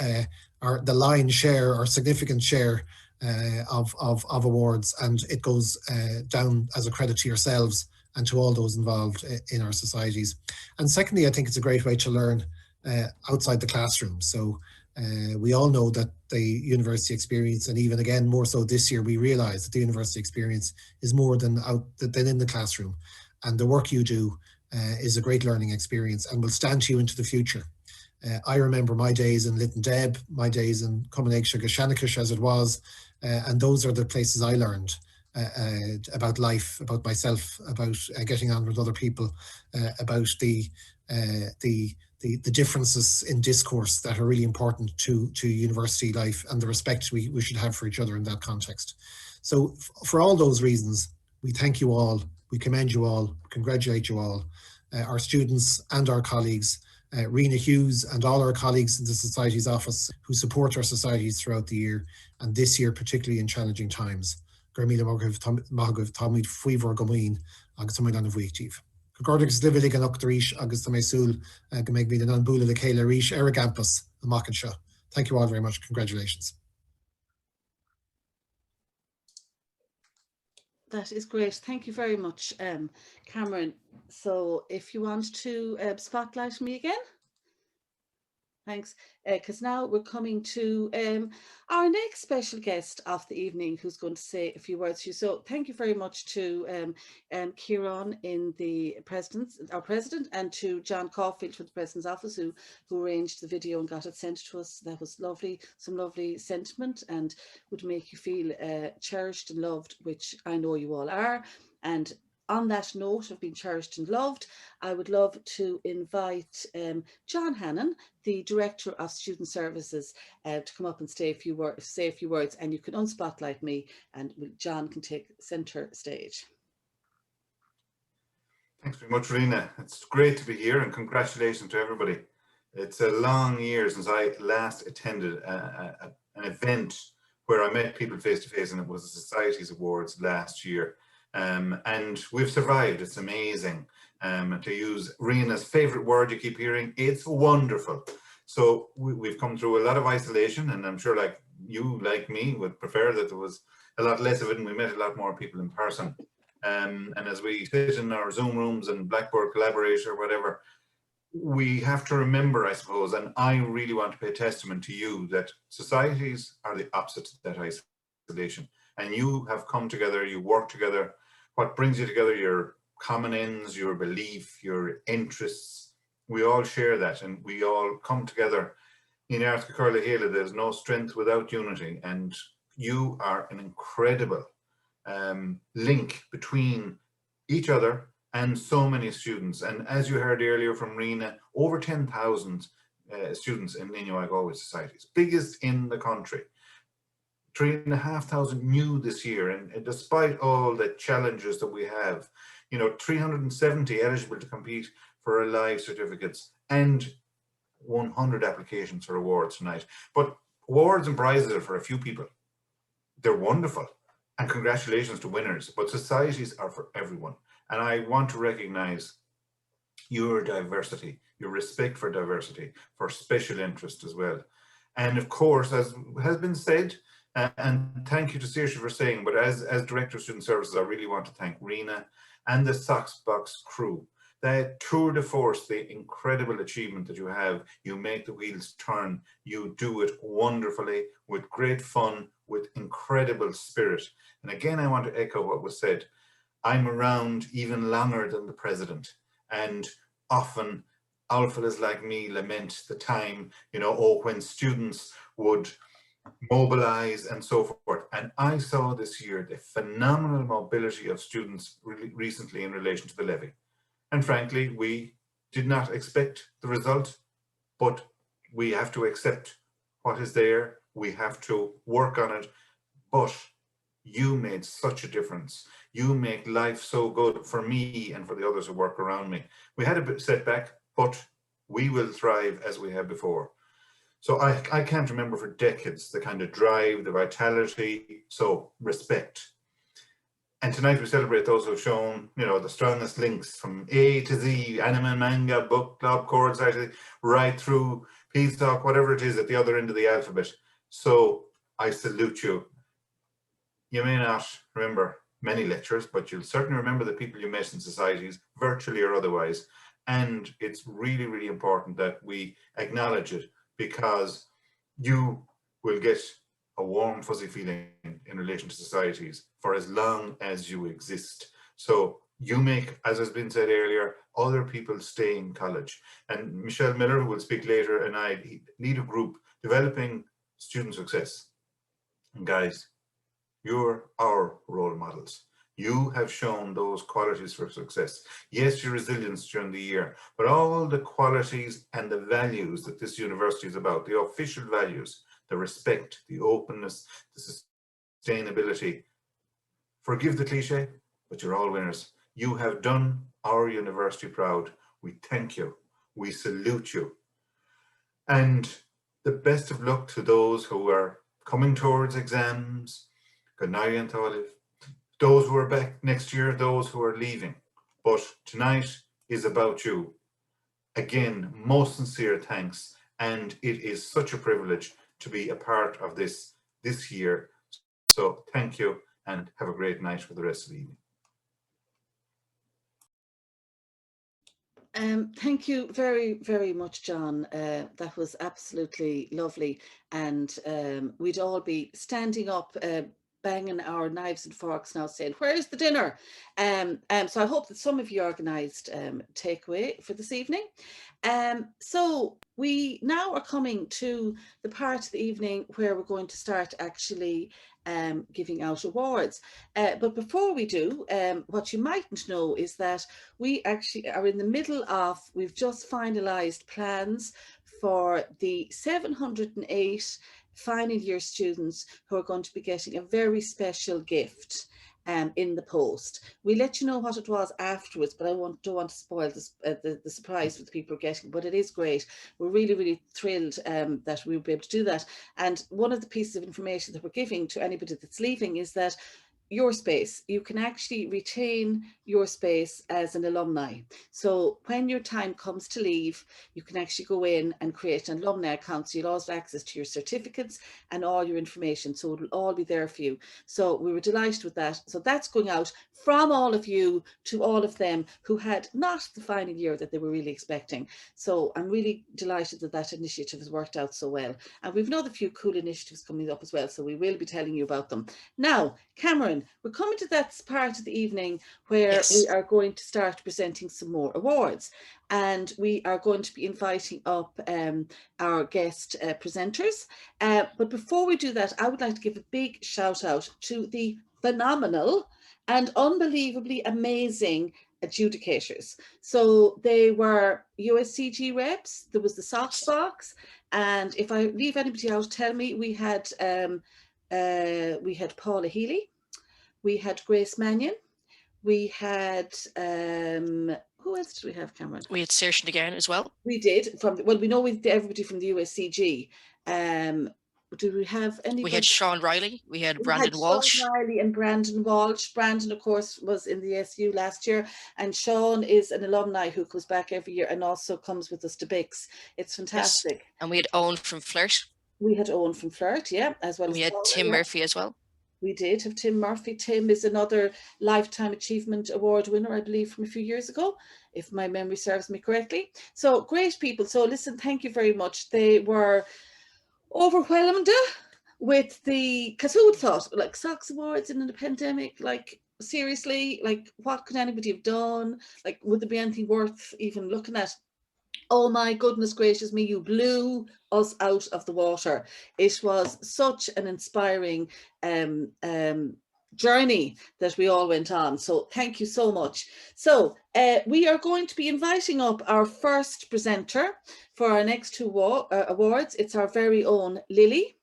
the lion's share or significant share of awards, and it goes down as a credit to yourselves and to all those involved in our societies. And secondly, I think it's a great way to learn outside the classroom. So we all know that the university experience, and even again more so this year, we realise that the university experience is more than in the classroom, and the work you do is a great learning experience and will stand to you into the future. I remember my days in Lytton Deb, my days in Cumann Gashanachus as it was, and those are the places I learned about life, about myself, about getting on with other people, about the differences in discourse that are really important to university life and the respect we should have for each other in that context. So for all those reasons, we thank you all, we commend you all, congratulate you all, our students and our colleagues, Rena Hughes and all our colleagues in the Society's office who support our societies throughout the year, and this year particularly in challenging times. Gurmila Mahagav Tomid Fuivor Gomuin, agus Tomidan of Weektiv. Gordigs Livilig and Octorish, agus Tamesul, Gamegmin and Anbula the Kayla Rish, Erigampus, and Makansha. Thank you all very much. Congratulations. That is great. Thank you very much, Cameron. So if you want to spotlight me again. Thanks, because now we're coming to our next special guest of the evening who's going to say a few words to you. So thank you very much to Kieran in our president, and to John Caulfield from the President's office who arranged the video and got it sent to us. That was lovely, some lovely sentiment, and would make you feel cherished and loved, which I know you all are. And on that note of being cherished and loved, I would love to invite John Hannon, the Director of Student Services, to come up and say a few words, and you can unspotlight me, and John can take centre stage. Thanks very much, Rena. It's great to be here, and congratulations to everybody. It's a long year since I last attended an event where I met people face to face, and it was the Societies Awards last year. And we've survived. It's amazing. To use Rena's favorite word you keep hearing, it's wonderful. So we've come through a lot of isolation, and I'm sure like you, like me, would prefer that there was a lot less of it and we met a lot more people in person. And as we sit in our Zoom rooms and Blackboard Collaborate or whatever, we have to remember, I suppose, and I really want to pay testament to you, that societies are the opposite of that isolation. And you have come together, you work together. What brings you together, your common ends, your belief, your interests, we all share that, and we all come together. In Arthur Curla Hela, there's no strength without unity, and you are an incredible link between each other and so many students. And as you heard earlier from Rena, over 10,000 students in NUI Galway societies, biggest in the country. 3,500 new this year, and despite all the challenges that we have, 370 eligible to compete for live certificates and 100 applications for awards tonight. But awards and prizes are for a few people. They're wonderful, and congratulations to winners, but societies are for everyone. And I want to recognize your diversity, your respect for diversity, for special interest as well. And of course, as has been said, and thank you to Saoirse for saying, but as Director of Student Services, I really want to thank Rena and the Socs Box crew, that tour de force, the incredible achievement that you have. You make the wheels turn. You do it wonderfully, with great fun, with incredible spirit. And again, I want to echo what was said. I'm around even longer than the president, and often our fellas like me lament the time, when students would mobilize and so forth. And I saw this year the phenomenal mobility of students recently in relation to the levy. And frankly, we did not expect the result, but we have to accept what is there. We have to work on it. But you made such a difference. You make life so good for me and for the others who work around me. We had a bit setback, but we will thrive as we have before. So I can't remember for decades the kind of drive, the vitality, so respect. And tonight we celebrate those who have shown, the strongest links from A to Z, anime, manga, book club, chord society, right through Peace Talk, whatever it is at the other end of the alphabet. So I salute you. You may not remember many lectures, but you'll certainly remember the people you met in societies, virtually or otherwise. And it's really, really important that we acknowledge it, because you will get a warm, fuzzy feeling in relation to societies for as long as you exist. So you make, as has been said earlier, other people stay in college. And Michelle Miller, who will speak later, and I lead a group developing student success. And guys, you're our role models. You have shown those qualities for success. Yes, your resilience during the year, but all the qualities and the values that this university is about, the official values, the respect, the openness, the sustainability. Forgive the cliche, but you're all winners. You have done our university proud. We thank you. We salute you. And the best of luck to those who are coming towards exams. Good night, Aunt Olive. Those who are back next year, those who are leaving. But tonight is about you. Again, most sincere thanks. And it is such a privilege to be a part of this year. So thank you, and have a great night for the rest of the evening. Thank you very, very much, John. That was absolutely lovely. And we'd all be standing up, banging our knives and forks now, saying, "Where's the dinner?" So I hope that some of you organised takeaway for this evening. So we now are coming to the part of the evening where we're going to start actually giving out awards. But before we do, what you mightn't know is that we actually are in the middle of, we've just finalised plans for the 708 final year students who are going to be getting a very special gift in the post. We'll let you know what it was afterwards, but I don't want to spoil this, the surprise that people are getting, but it is great. We're really, really thrilled that we'll be able to do that. And one of the pieces of information that we're giving to anybody that's leaving is that your space, you can actually retain your space as an alumni. So when your time comes to leave, you can actually go in and create an alumni account. So you'll always have access to your certificates and all your information. So it'll all be there for you. So we were delighted with that. So that's going out from all of you to all of them who had not the final year that they were really expecting. So I'm really delighted that that initiative has worked out so well. And we've another few cool initiatives coming up as well. So we will be telling you about them. Now, Cameron, we're coming to that part of the evening where we are going to start presenting some more awards, and we are going to be inviting up our guest presenters. But before we do that, I would like to give a big shout out to the phenomenal and unbelievably amazing adjudicators. So they were USCG reps, there was the Socs box, and if I leave anybody out, tell me. We had Paula Healy, we had Grace Mannion, we had who else did we have, Cameron? We had Saoirse again as well. We did, well, we know with everybody from the USCG. Do we have any? We had Sean Riley, we had Brandon Walsh. Sean Riley and Brandon Walsh. Brandon, of course, was in the SU last year, and Sean is an alumni who comes back every year and also comes with us to BICS. It's fantastic. Yes. And we had Owen from Flirt. We had Owen from Flirt, yeah, as well. And we had Tim Murphy as well. We did have Tim Murphy. Tim is another Lifetime Achievement Award winner, I believe, from a few years ago, if my memory serves me correctly. So great people. So listen, thank you very much. They were overwhelmed with the, because who would thought, like, Socs Awards in the pandemic, like, seriously, like, what could anybody have done? Like, would there be anything worth even looking at? Oh my goodness gracious me, you blew us out of the water. It was such an inspiring journey that we all went on. So thank you so much. So we are going to be inviting up our first presenter for our next two awards. It's our very own Lily.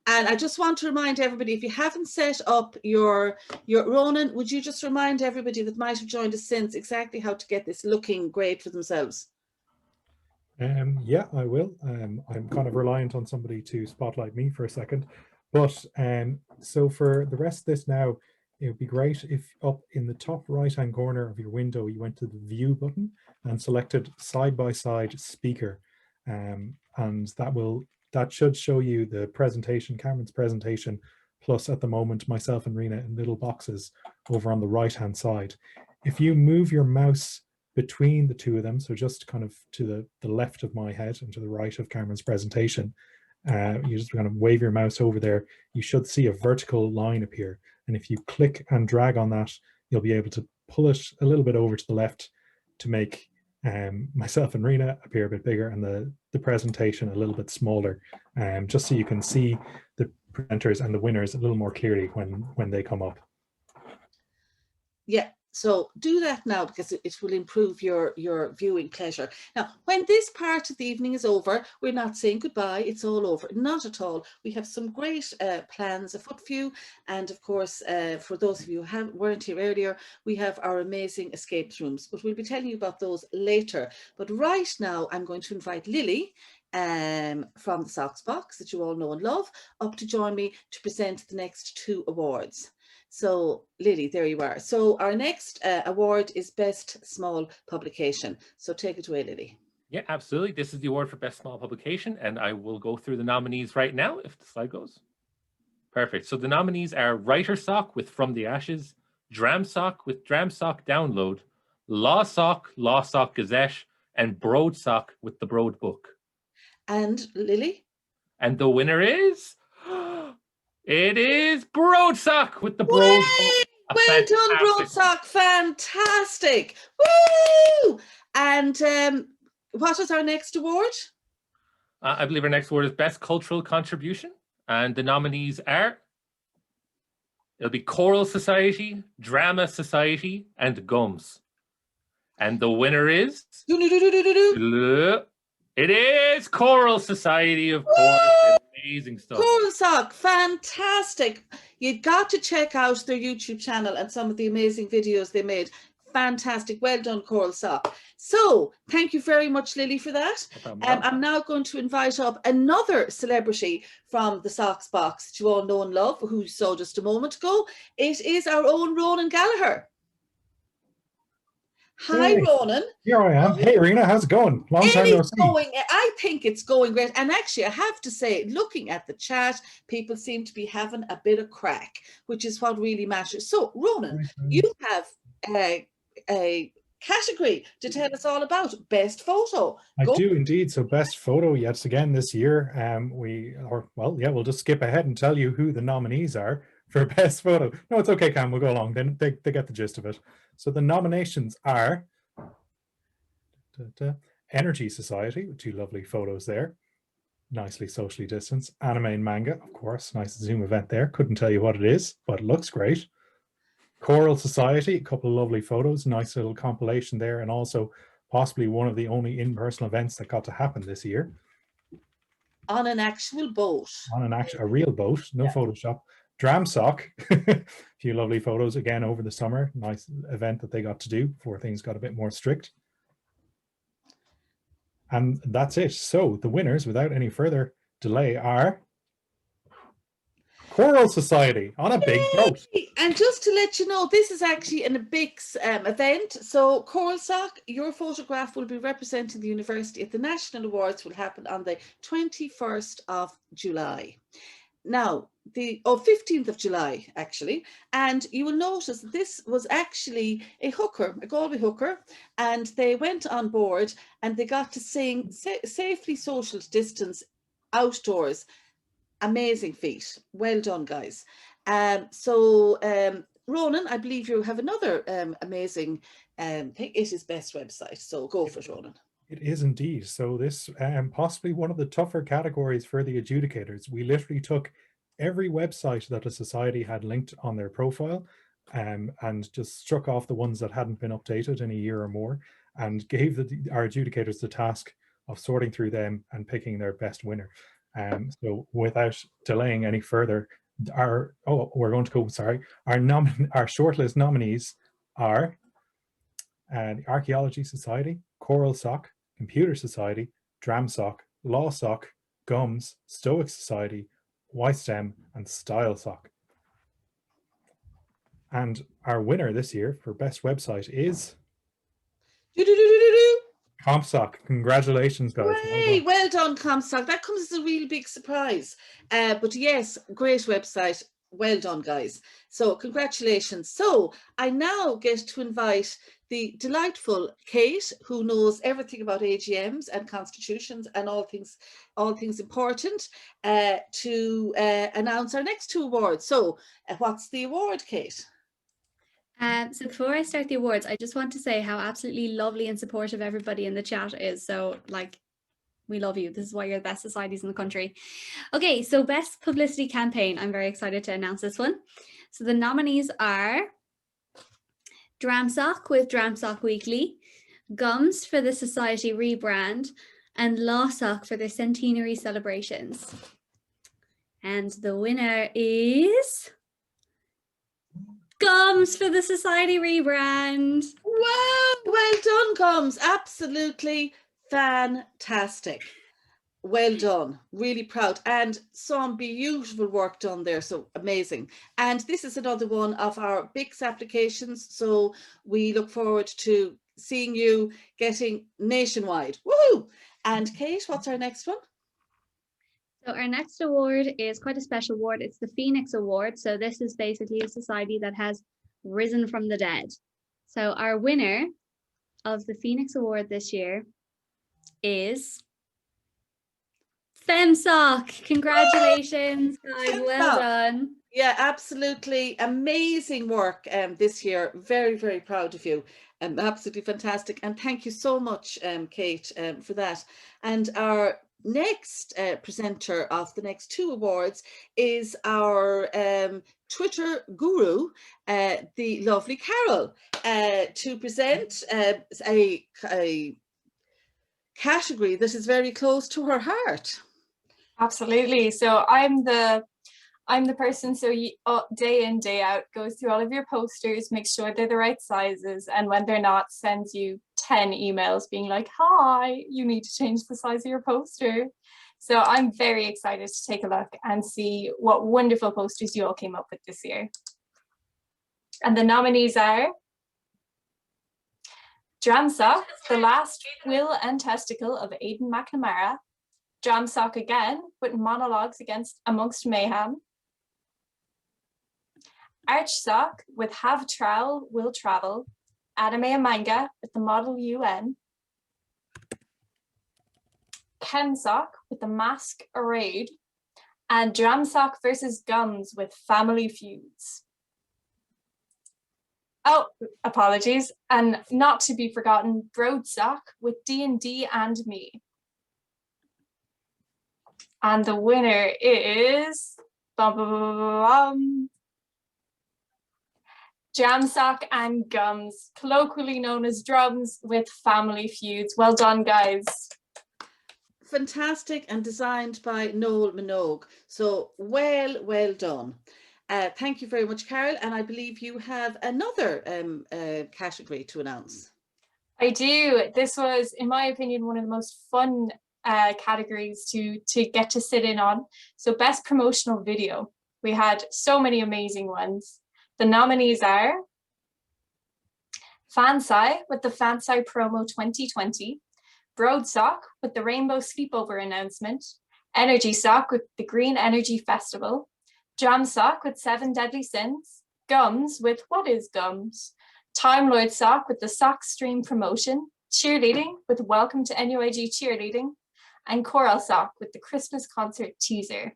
And I just want to remind everybody, if you haven't set up your Ronan, would you just remind everybody that might have joined us since exactly how to get this looking great for themselves? Yeah, I will. I'm kind of reliant on somebody to spotlight me for a second. But so for the rest of this now, it would be great if up in the top right-hand corner of your window, you went to the view button and selected side-by-side speaker. And that should show you the presentation, Cameron's presentation, plus at the moment, myself and Rena in little boxes over on the right-hand side. If you move your mouse between the two of them, so just kind of to the left of my head and to the right of Cameron's presentation, you just kind of wave your mouse over there, you should see a vertical line appear. And if you click and drag on that, you'll be able to pull it a little bit over to the left to make myself and Rena appear a bit bigger and the presentation a little bit smaller, just so you can see the presenters and the winners a little more clearly when they come up. Yeah. So do that now, because it will improve your viewing pleasure. Now, when this part of the evening is over, we're not saying goodbye. It's all over. Not at all. We have some great plans afoot for you. And of course, for those of you who weren't here earlier, we have our amazing escape rooms. But we'll be telling you about those later. But right now, I'm going to invite Lily from the Socs Box that you all know and love up to join me to present the next two awards. So Lily, there you are. So our next award is Best Small Publication. So take it away, Lily. Yeah, absolutely. This is the award for Best Small Publication, and I will go through the nominees right now if the slide goes. Perfect. So the nominees are Writer Sock with From the Ashes, Dram Sock with Dram Sock Download, Law Sock Gazette, and Broad Sock with the Broad Book. And Lily? And the winner is... It is Broad Sock with the Broad Book. Well done, Broad Sock. Fantastic. Woo! And what is our next award? I believe our next award is Best Cultural Contribution. And the nominees are... It'll be Choral Society, Drama Society, and Gums. And the winner is... It is Choral Society, of course. Amazing stuff. Choral Sock, fantastic. You've got to check out their YouTube channel and some of the amazing videos they made. Fantastic. Well done, Choral Sock. So thank you very much, Lily, for that. I'm now going to invite up another celebrity from the Socs Box that you all know and love, who you saw just a moment ago. It is our own Ronan Gallagher. Hi, hey, Ronan. Here I am. Hey, Rena, how's it going? Long time no see. I think it's going great. And actually, I have to say, looking at the chat, people seem to be having a bit of crack, which is what really matters. So, Ronan, you have a category to tell us all about. Best photo. I do indeed. So best photo yet again this year. We'll just skip ahead and tell you who the nominees are for best photo. No, it's okay, Cam. We'll go along. Then they get the gist of it. So the nominations are Energy Society, with two lovely photos there. Nicely socially distanced. Anime and manga, of course. Nice Zoom event there. Couldn't tell you what it is, but it looks great. Choral Society, a couple of lovely photos. Nice little compilation there, and also possibly one of the only in-person events that got to happen this year. On an actual boat. On a real boat, no Photoshop. Dram Sock, a few lovely photos again over the summer. Nice event that they got to do before things got a bit more strict. And that's it. So the winners, without any further delay, are Choral Society on a big boat. And just to let you know, this is actually a big event. So Choral Sock, your photograph will be representing the university at the National Awards, will happen on the 21st of July. Now, the 15th of July, actually. And you will notice that this was actually a Galway hooker, and they went on board and they got to sing safely social distance outdoors. Amazing feat. Well done, guys. Ronan, I believe you have another amazing thing. It is Best website. So go for it, Ronan. It is indeed. So this possibly one of the tougher categories for the adjudicators. We literally took every website that a society had linked on their profile and just struck off the ones that hadn't been updated in a year or more, and gave our adjudicators the task of sorting through them and picking their best winner. So without delaying any further, our shortlist nominees are the Archaeology Society, Choral Soc, Computer Society, Dram Soc, Law Soc, Gums, Stoic Society, YSTEM, and Style Soc. And our winner this year for Best Website is CompSoc. Congratulations, guys. Hey, well done, CompSoc. That comes as a real big surprise. But yes, great website. Well done, guys. So congratulations. So I now get to invite the delightful Kate, who knows everything about AGMs and constitutions and all things important, to announce our next two awards. So what's the award, Kate? So before I start the awards, I just want to say how absolutely lovely and supportive everybody in the chat is. So like, we love you. This is why you're the best societies in the country. Okay, so Best Publicity Campaign. I'm very excited to announce this one. So the nominees are Dramsoc with Dramsoc Weekly, Gums for the Society rebrand, and Lawsoc for their centenary celebrations. And the winner is Gums for the Society rebrand. Wow, well done, Gums. Absolutely fantastic. Well done. Really proud. And some beautiful work done there. So amazing. And this is another one of our BICS applications. So we look forward to seeing you getting nationwide. Woohoo! And Kate, what's our next one? So our next award is quite a special award. It's the Phoenix Award. So this is basically a society that has risen from the dead. So our winner of the Phoenix Award this year is FemSoc. Congratulations, guys. Well done. Yeah, absolutely amazing work this year. Very, very proud of you. Absolutely fantastic. And thank you so much, Kate, for that. And our next presenter of the next two awards is our Twitter guru, the lovely Carol, to present a category that is very close to her heart. Absolutely. So I'm the person, so you, day in, day out, goes through all of your posters, makes sure they're the right sizes, and when they're not, sends you 10 emails being like, hi, you need to change the size of your poster. So I'm very excited to take a look and see what wonderful posters you all came up with this year. And the nominees are Dramsoc, The Last Will and Testicle of Aidan McNamara, Dramsoc again, with monologues amongst mayhem, Archsoc with Have Trowel, Will Travel, Anime and Manga with the Model UN, Chemsoc with the Mask Arrayed, and Dramsoc versus Gums with Family Feuds. Oh, apologies, and not to be forgotten, Broadsoc with D&D and Me. And the winner is Dramsoc and Gums, colloquially known as Drums, with Family Feuds. Well done, guys. Fantastic, and designed by Noel Minogue. So well done. Thank you very much, Carol. And I believe you have another category to announce. I do. This was, in my opinion, one of the most fun categories to get to sit in on. So Best Promotional Video. We had so many amazing ones. The nominees are Fansai with the Fansai Promo 2020, Broadsoc with the Rainbow Sleepover announcement, Energy Soc with the Green Energy Festival, Dram Sock with 7 Deadly Sins, Gums with What is Gums, Time Lord Sock with the Sock Stream promotion, Cheerleading with Welcome to NUIG Cheerleading, and Coral Sock with the Christmas concert teaser.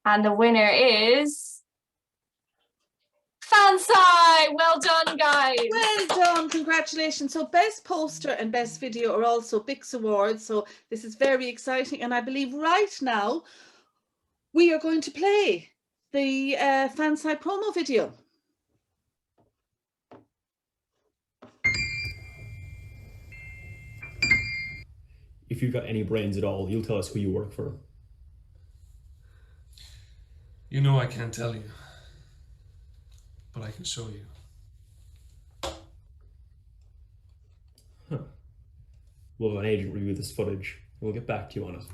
And the winner is Fansai! Well done, guys. Well done, congratulations. So best poster and best video are also Socs Awards. So this is very exciting. And I believe right now we are going to play the Fansai promo video. If you've got any brains at all, you'll tell us who you work for. You know I can't tell you, but I can show you. Huh. We'll have an agent review this footage, and we'll get back to you on it.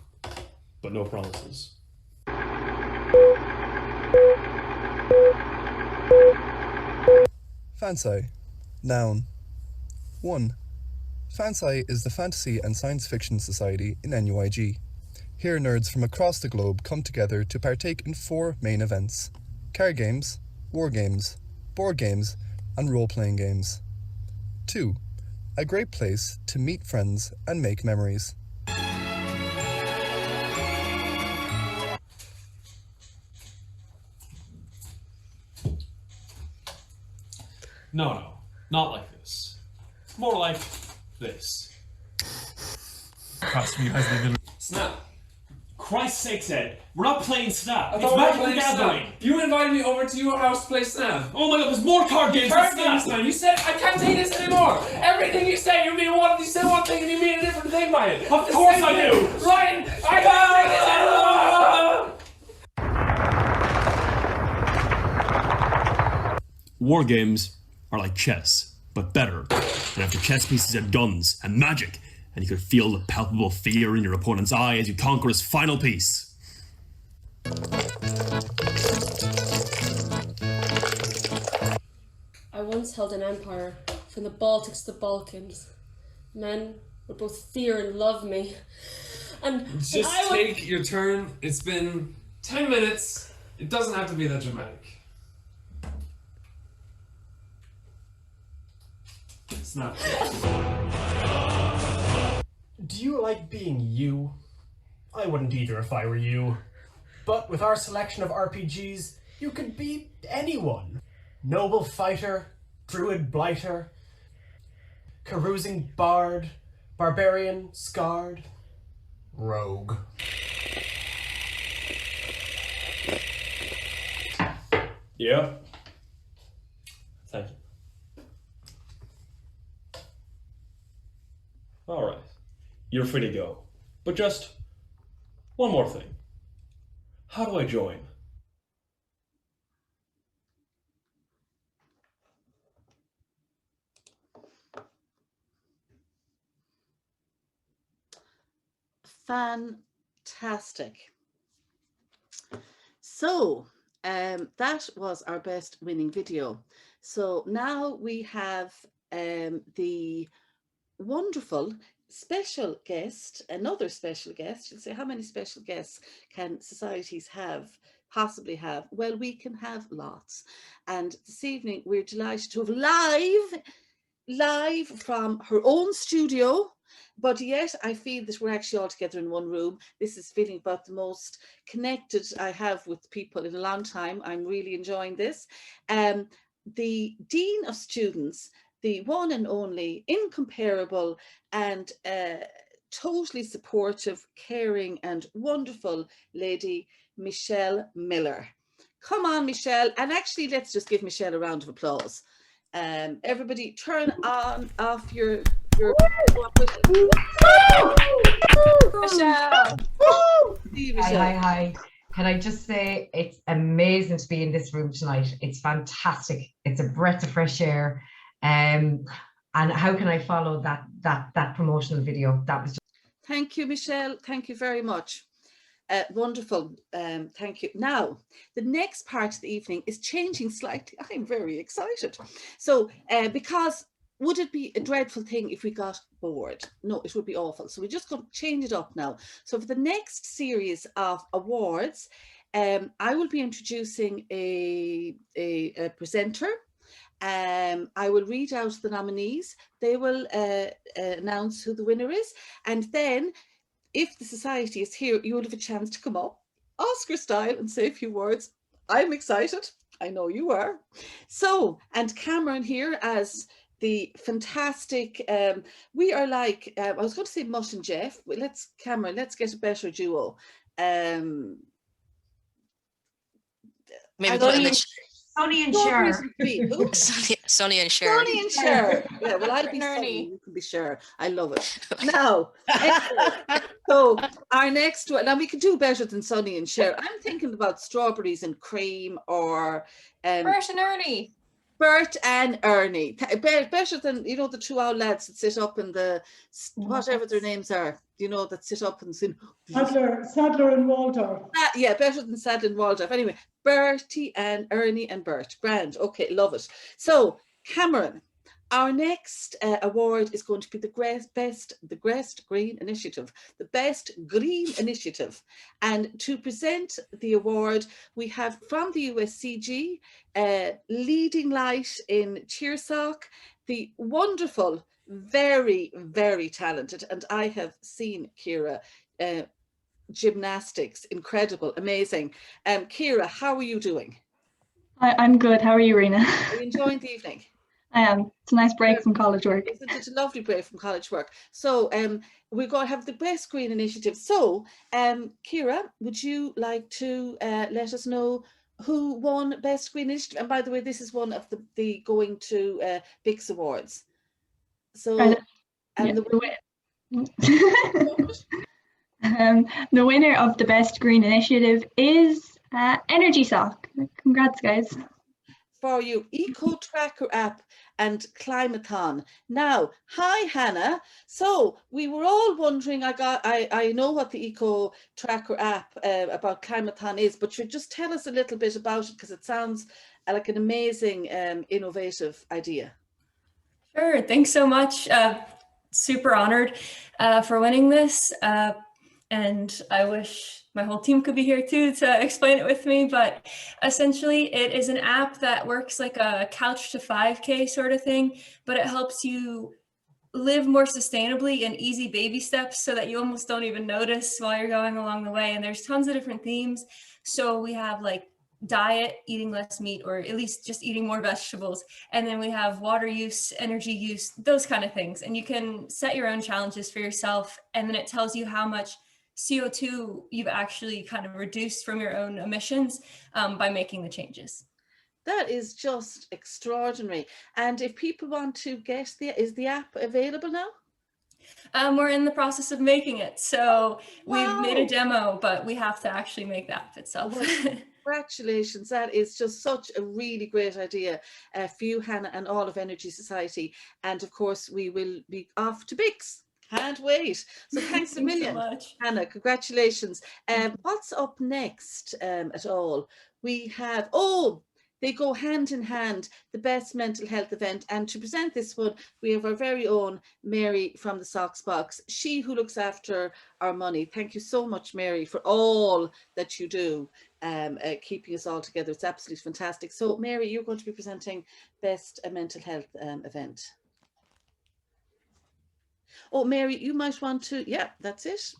But no promises. Fansai. Noun. 1. Fansai is the fantasy and science fiction society in NUIG. Here nerds from across the globe come together to partake in 4 main events: card games, war games, board games, and role-playing games. 2. A great place to meet friends and make memories. No, not like this. More like this. Across from you has the ability. Snap. Christ's sake, Ed. We're not playing Snap. I It's thought we were Magic the playing Gathering. Snap. You invited me over to your house to play Snap. Oh my god, there's more card games Card than Snap. games, man. You said I can't take this anymore. Everything you say, you mean one. You say one thing and you mean a different thing by it. Of course I do. Ryan, I can't take this anymore. War games are like chess, but better. And after chess pieces had guns and magic, and you could feel the palpable fear in your opponent's eye as you conquer his final piece. I once held an empire from the Baltics to the Balkans. Men would both fear and love me. And Just I would... take your turn. It's been 10 minutes. It doesn't have to be that dramatic. Snap. Do you like being you? I wouldn't either if I were you. But with our selection of RPGs, you could be anyone. Noble fighter, druid blighter, carousing bard, barbarian scarred, rogue. Yeah. Thank you. All right. You're free to go. But just one more thing. How do I join? Fantastic. So that was our best winning video. So now we have the wonderful special guest, another special guest. You'll say, how many special guests can societies possibly have? Well, we can have lots. And this evening we're delighted to have live from her own studio, but yet I feel that we're actually all together in one room. This is feeling about the most connected I have with people in a long time. I'm really enjoying this. The Dean of Students, the one and only, incomparable and totally supportive, caring and wonderful lady, Michelle Miller. Come on, Michelle. And actually, let's just give Michelle a round of applause. Everybody turn off your Michelle. Hi. Can I just say it's amazing to be in this room tonight. It's fantastic. It's a breath of fresh air. And how can I follow that promotional video? That was just... Thank you, Michelle. Thank you very much. Wonderful. Thank you. Now, the next part of the evening is changing slightly. I'm very excited. So, because would it be a dreadful thing if we got bored? No, it would be awful. So we're just going to change it up now. So for the next series of awards, I will be introducing a presenter. I will read out the nominees. They will announce who the winner is. And then if the society is here, you will have a chance to come up, Oscar style, and say a few words. I'm excited. I know you are. So, and Cameron here as the fantastic, we are like, I was going to say Mutt and Jeff, but Cameron, let's get a better duo. Maybe put in the Sonny and Cher. Sonny and Cher. Sonny and Cher. Yeah, well, I'll be Sonny. You can be Cher. I love it. Now, so our next one, now we can do better than Sonny and Cher. I'm thinking about strawberries and cream, or Bert and Ernie. Bert and Ernie. Better than, you know, the two old lads that sit up in the, whatever their names are, you know, that sit up and sing. Sadler and Waldorf. Yeah, better than Sadler and Waldorf. Anyway, Bertie and Ernie and Bert. Grand. Okay, love it. So, Cameron, our next award is going to be the Best Green Initiative, the Best Green Initiative. And to present the award, we have from the USCG, Leading Light in Cheersock, the wonderful, very, very talented, and I have seen Ciara, gymnastics, incredible, amazing. Ciara, how are you doing? I'm good. How are you, Rena? Are you enjoying the evening? I am. It's a nice break from college work. Isn't it a lovely break from college work? So we're going to have the Best Green Initiative. So Ciara, would you like to let us know who won Best Green Initiative? And by the way, this is one of the going to Socs Awards. So, and the winner of the Best Green Initiative is Energy Sock. Congrats, guys. For you, Eco Tracker app and Climathon. Now, hi Hannah. So we were all wondering, I know what the Eco Tracker app about Climathon is, but should just tell us a little bit about it, because it sounds like an amazing, innovative idea. Sure, thanks so much. Super honored for winning this. And I wish my whole team could be here too to explain it with me, but essentially it is an app that works like a couch to 5K sort of thing, but it helps you live more sustainably in easy baby steps so that you almost don't even notice while you're going along the way. And there's tons of different themes. So we have like diet, eating less meat, or at least just eating more vegetables. And then we have water use, energy use, those kind of things. And you can set your own challenges for yourself. And then it tells you how much CO2 you've actually kind of reduced from your own emissions by making the changes. That is just extraordinary. And if people want to get is the app available now? We're in the process of making it. So we've made a demo, but we have to actually make the app itself. Congratulations. That is just such a really great idea for you, Hannah, and all of Energy Society. And of course, we will be off to Bix. Can't wait. So thanks a million, Hannah. Congratulations. What's up next at all? We have, they go hand in hand, the Best Mental Health Event. And to present this one, we have our very own Mary from the Socs Box, she who looks after our money. Thank you so much, Mary, for all that you do, keeping us all together. It's absolutely fantastic. So Mary, you're going to be presenting Best Mental Health Event. Oh, Mary, you might want to, yeah, that's it.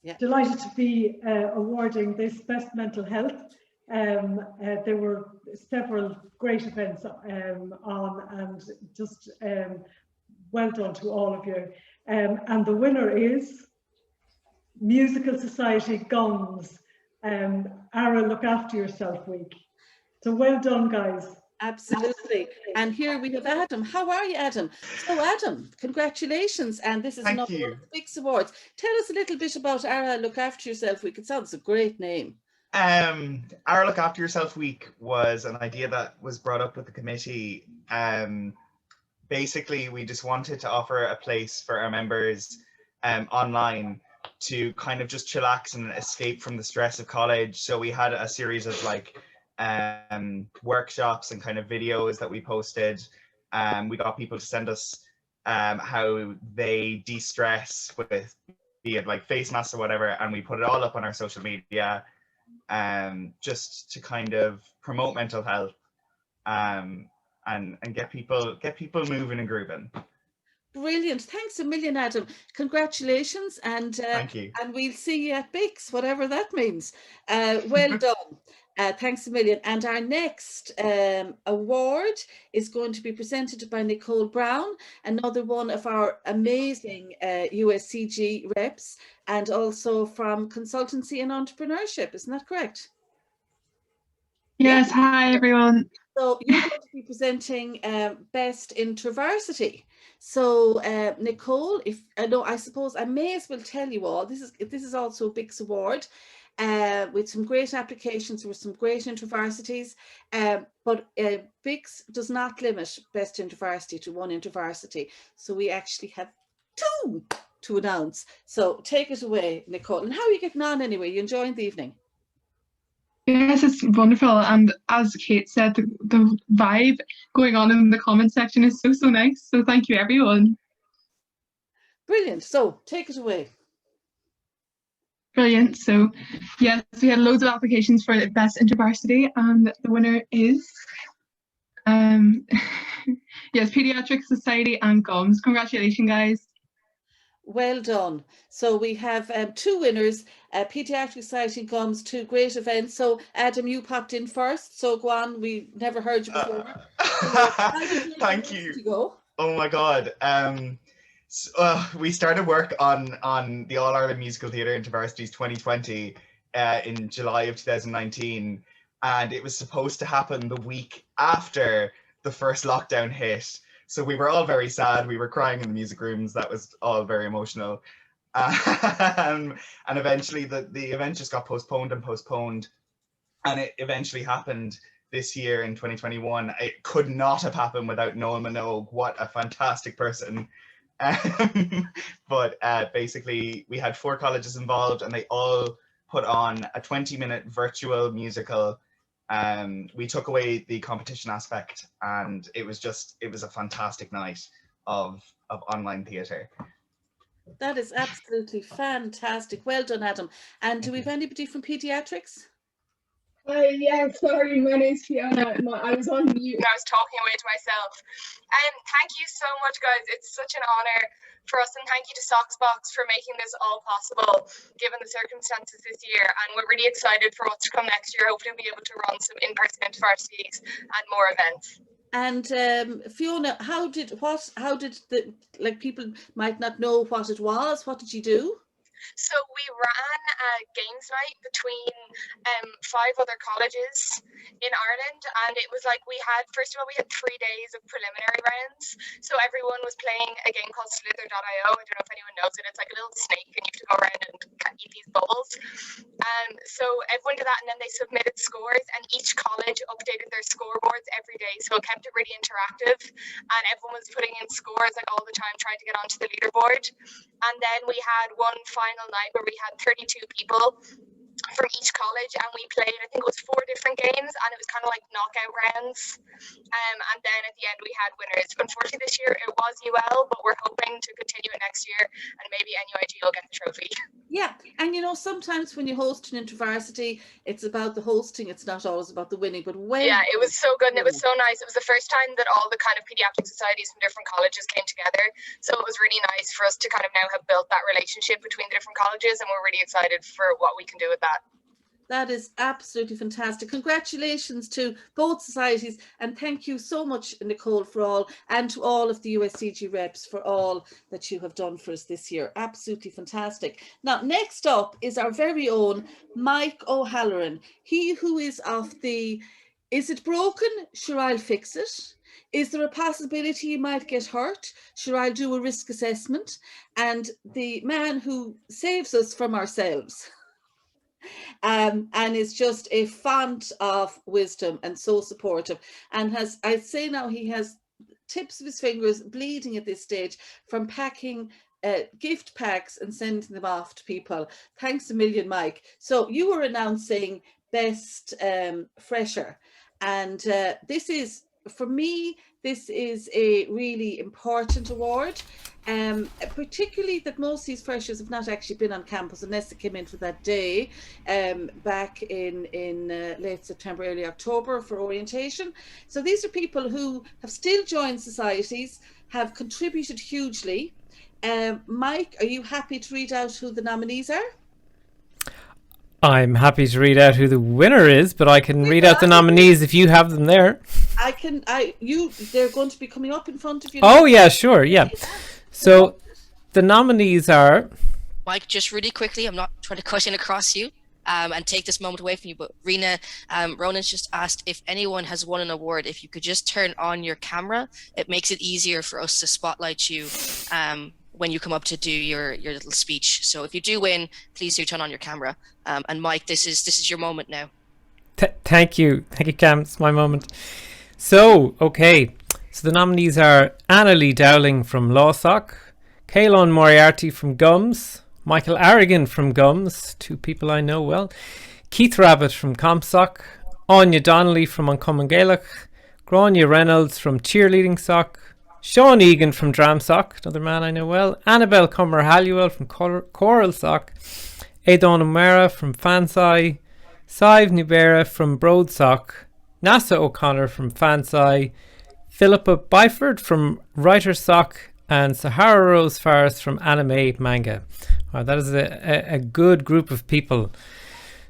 Yeah. Delighted to be awarding this Best Mental Health. There were several great events on, and just well done to all of you. And the winner is Musical Society Guns, Ara Look After Yourself Week. So well done, guys. Absolutely. And here we have Adam. How are you, Adam? So Adam, congratulations. And this is another one of the Socs Awards. Tell us a little bit about Ara Look After Yourself Week. It sounds a great name. Our Look After Yourself Week was an idea that was brought up with the committee. Basically, we just wanted to offer a place for our members online to kind of just chillax and escape from the stress of college. So we had a series of like workshops and kind of videos that we posted. We got people to send us how they de-stress with, be it like face masks or whatever, and we put it all up on our social media. just to kind of promote mental health, and get people moving and grooving. Brilliant. Thanks a million, Adam. Congratulations. And Thank you. And we'll see you at BICS, whatever that means. Well done. Thanks a million. And our next award is going to be presented by Nicole Brown, another one of our amazing USCG reps, and also from consultancy and entrepreneurship. Isn't that correct? Yes, hi everyone. So you're going to be presenting Best InterVarsity. So Nicole, I suppose I may as well tell you all, this is also a BICS award with some great applications with some great InterVarsities, but BICS does not limit Best InterVarsity to one InterVarsity. So we actually have 2 to announce. So take it away, Nicole. And how are you getting on anyway? You enjoying the evening? Yes, it's wonderful. And as Kate said, the vibe going on in the comment section is so nice. So thank you, everyone. Brilliant. So take it away. Brilliant. So yes, we had loads of applications for the Best InterVarsity, and the winner is yes, Pediatric Society and GUMS. Congratulations, guys. Well done. So we have 2 winners, Pediatric Society and GUMS, 2 great events. So Adam, you popped in first. So go on, we never heard you before. Thank you. Go? Oh my God. We started work on the All Ireland Musical Theatre InterVarsities 2020 in July of 2019, and it was supposed to happen the week after the first lockdown hit. So we were all very sad. We were crying in the music rooms. That was all very emotional. And eventually the event just got postponed, and it eventually happened this year in 2021. It could not have happened without Noel Minogue. What a fantastic person. But basically we had 4 colleges involved, and they all put on a 20-minute virtual musical. We took away the competition aspect, and it was a fantastic night of online theatre. That is absolutely fantastic. Well done, Adam. And do we have anybody from pediatrics? Yeah, sorry, my name's Fiona. I was on mute and I was talking away to myself. Thank you so much, guys. It's such an honor for us, and thank you to Socs for making this all possible, given the circumstances this year. And we're really excited for what's to come next year. Hopefully we'll be able to run some in-person InterVarsities and more events. And Fiona, how did people might not know what it was. What did you do? So we ran a games night between 5 other colleges in Ireland, and it was like first of all, we had 3 days of preliminary rounds. So everyone was playing a game called Slither.io. I don't know if anyone knows it. It's like a little snake, and you have to go around and eat these bubbles. So everyone did that, and then they submitted scores, and each college updated their scoreboards every day. So it kept it really interactive, and everyone was putting in scores like all the time, trying to get onto the leaderboard. And then we had one final night where we had 32 people from each college, and we played, I think it was 4 different games, and it was kind of like knockout rounds. And then at the end we had winners. Unfortunately this year it was UL, but we're hoping to continue it next year, and maybe NUIG will get the trophy. Yeah, and sometimes when you host an InterVarsity, it's about the hosting, it's not always about the winning, but yeah, it was so good and it was so nice. It was the first time that all the kind of pediatric societies from different colleges came together, so it was really nice for us to kind of now have built that relationship between the different colleges, and we're really excited for what we can do with that. That is absolutely fantastic. Congratulations to both societies, and thank you so much, Nicole, for all, and to all of the USCG reps for all that you have done for us this year. Absolutely fantastic. Now, next up is our very own Mike O'Halloran. He who is of the, is it broken? Sure, I'll fix it. Is there a possibility you might get hurt? Sure, I'll do a risk assessment. And the man who saves us from ourselves. And is just a font of wisdom and so supportive, and I'd say now he has tips of his fingers bleeding at this stage from packing gift packs and sending them off to people. Thanks a million, Mike. So you were announcing Best Fresher, and this is for me, this is a really important award, particularly that most of these freshers have not actually been on campus unless they came in for that day back in late September, early October for orientation. So these are people who have still joined societies, have contributed hugely. Mike, are you happy to read out who the nominees are? I'm happy to read out who the winner is, but I can read out the nominees if you have them there. They're going to be coming up in front of you. Oh, yeah, sure, yeah. So the nominees are... Mike, just really quickly, I'm not trying to cut in across you and take this moment away from you, but Rena, Ronan's just asked if anyone has won an award, if you could just turn on your camera, it makes it easier for us to spotlight you when you come up to do your little speech. So if you do win, please do turn on your camera. And Mike, this is your moment now. Thank you, Cam. It's my moment. So, okay. So the nominees are Annalie Dowling from LawSoc, Caelan Moriarty from Gums, Michael Aragon from Gums, two people I know well, Keith Rabbit from CompSoc, Anya Donnelly from Uncommon Gaelic, Grania Reynolds from Cheerleading Soc, Sean Egan from DramSoc, another man I know well, Annabelle Comer-Halliwell from Choral Soc, Aidan O'Mara from Fansai, Sive Nubera from Broadsoc, Nasa O'Connor from Fansai, Philippa Byford from Writer Soc, and Sahara Rose Faris from Anime Manga. That is a good group of people.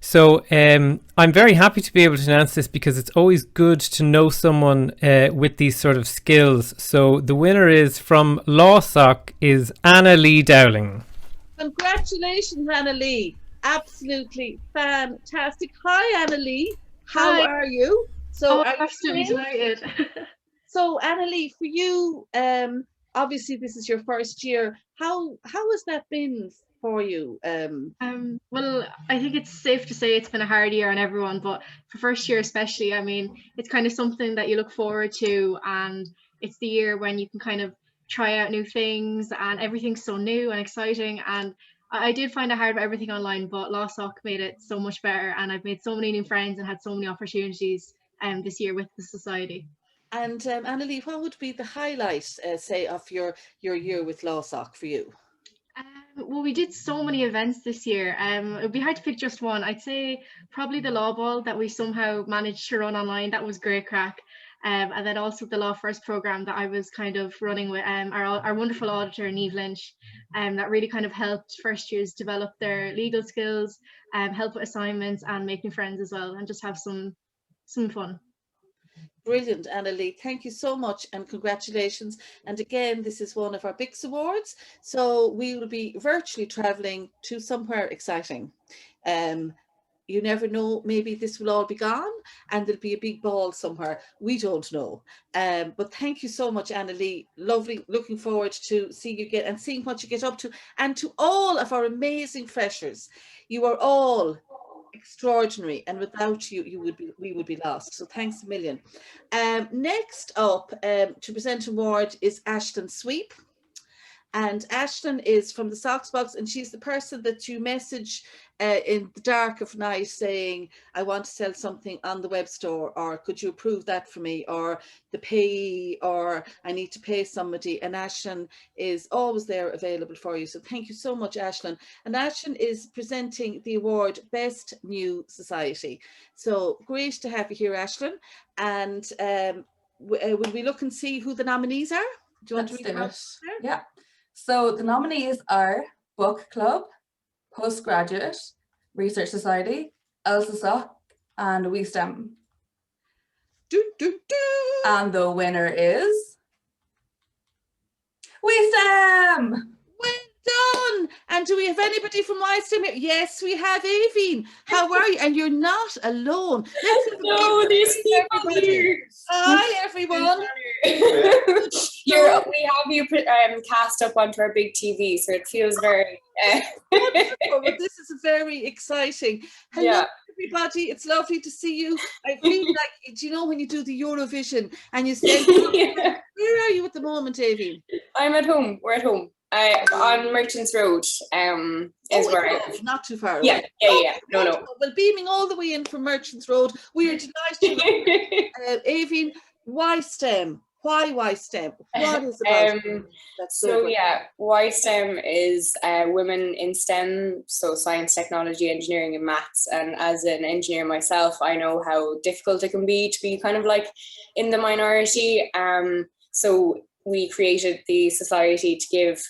So I'm very happy to be able to announce this because it's always good to know someone with these sort of skills. So the winner is from LawSoc is Annalie Dowling. Congratulations, Annalie. Absolutely fantastic. Hi, Annalie. How are you? So I'm absolutely delighted. So Annalie, for you, obviously this is your first year. How has that been for you? Well, I think it's safe to say it's been a hard year on everyone, but for first year especially, I mean, it's kind of something that you look forward to, and it's the year when you can kind of try out new things and everything's so new and exciting. And I did find it hard with everything online, but LawSoc made it so much better, and I've made so many new friends and had so many opportunities this year with the society. And Annalie, what would be the highlight, say, of your year with LawSoc for you? Well, we did so many events this year. It would be hard to pick just one. I'd say probably the Law Ball that we somehow managed to run online. That was great crack. And then also the Law First program that I was kind of running with our wonderful auditor, Niamh Lynch, that really kind of helped first years develop their legal skills, help with assignments and make new friends as well, and just have some fun. Brilliant, Annalie. Thank you so much and congratulations. And again, this is one of our Bix Awards. So we will be virtually traveling to somewhere exciting. You never know, maybe this will all be gone and there'll be a big ball somewhere. We don't know. But thank you so much, Annalie. Lovely. Looking forward to seeing you again and seeing what you get up to. And to all of our amazing freshers, you are all extraordinary, and without you we would be lost. So thanks a million. Next up to present an award is Ashton Sweep, and Ashton is from the Socs Box, and she's the person that you message in the dark of night saying, I want to sell something on the web store, or could you approve that for me, or the payee, or I need to pay somebody, and Ashton is always there available for you. So thank you so much, Ashton. And Ashton is presenting the award Best New Society. So great to have you here, Ashton. And will we look and see who the nominees are? Do you want to read them out? Yeah. So the nominees are Book Club, Postgraduate, Research Society, LSASOC, and WeSTEM. And the winner is WeSTEM! Well done! And do we have anybody from WeSTEM here? Yes, we have Aveen. How are you? And you're not alone. No, there's people here. Hi, everyone. We have you cast up onto our big TV, so it feels very wonderful. Well, this is very exciting. Hello, everybody. It's lovely to see you. I feel like, do you know when you do the Eurovision and you say, where are you at the moment, Aveen? I'm at home. We're at home. On Merchants Road is where I live. Not too far away. Yeah. No. Well, beaming all the way in from Merchants Road, we are delighted. Aveen, why STEM? Why STEM? What is about that's so good? Yeah, why STEM is women in STEM, so science, technology, engineering and maths. And as an engineer myself, I know how difficult it can be to be kind of like in the minority. So we created the society to give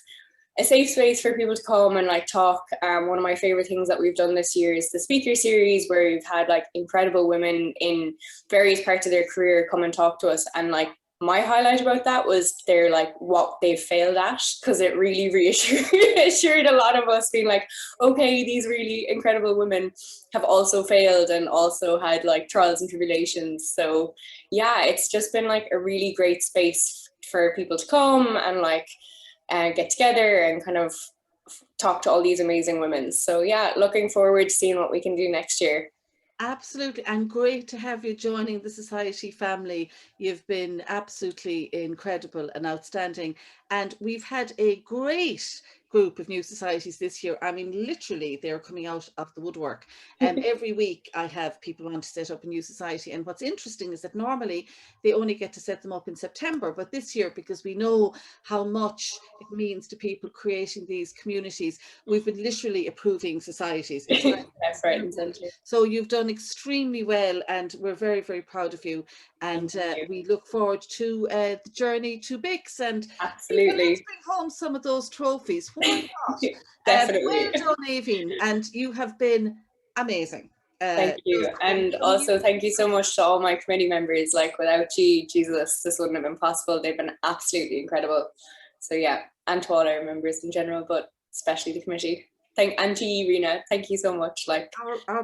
a safe space for people to come and like talk. One of my favorite things that we've done this year is the speaker series, where we've had like incredible women in various parts of their career come and talk to us. And like my highlight about that was they're like what they've failed at, because it really reassured a lot of us, being like, okay, these really incredible women have also failed and also had like trials and tribulations. So yeah, it's just been like a really great space for people to come and like get together and kind of talk to all these amazing women. So yeah, looking forward to seeing what we can do next year. Absolutely, and great to have you joining the Society family. You've been absolutely incredible and outstanding, and we've had a great group of new societies this year. I mean, literally, they're coming out of the woodwork. And every week I have people want to set up a new society. And what's interesting is that normally they only get to set them up in September. But this year, because we know how much it means to people creating these communities, we've been literally approving societies. That's right. So you've done extremely well, and we're very, very proud of you. And we look forward to the journey to BICS. And absolutely, let's bring home some of those trophies. Why not? Definitely. Well done, Aoibhinn, and you have been amazing. Thank you. And also thank you so much to all my committee members. Like, without you, Jesus, this wouldn't have been possible. They've been absolutely incredible. So yeah, and to all our members in general, but especially the committee. And to you, Rena, thank you so much. Like,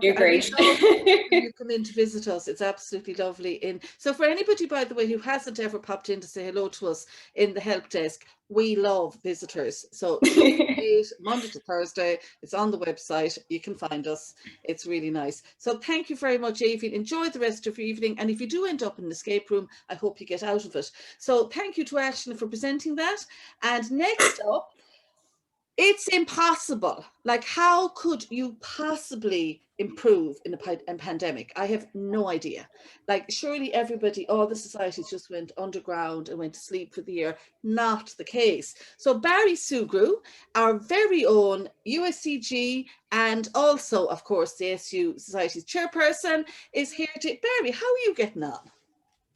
you're great. You come in to visit us. It's absolutely lovely. So for anybody, by the way, who hasn't ever popped in to say hello to us in the help desk, we love visitors. So Monday to Thursday, it's on the website. You can find us. It's really nice. So thank you very much, Aoibhinn. Enjoy the rest of your evening. And if you do end up in an escape room, I hope you get out of it. So thank you to Aisling for presenting that. And next up, it's impossible. Like, how could you possibly improve in a pandemic? I have no idea. Like, surely everybody, all the societies just went underground and went to sleep for the year. Not the case. So Barry Sugru, our very own USCG, and also, of course, the SU Society's chairperson, is here to. Barry, how are you getting on?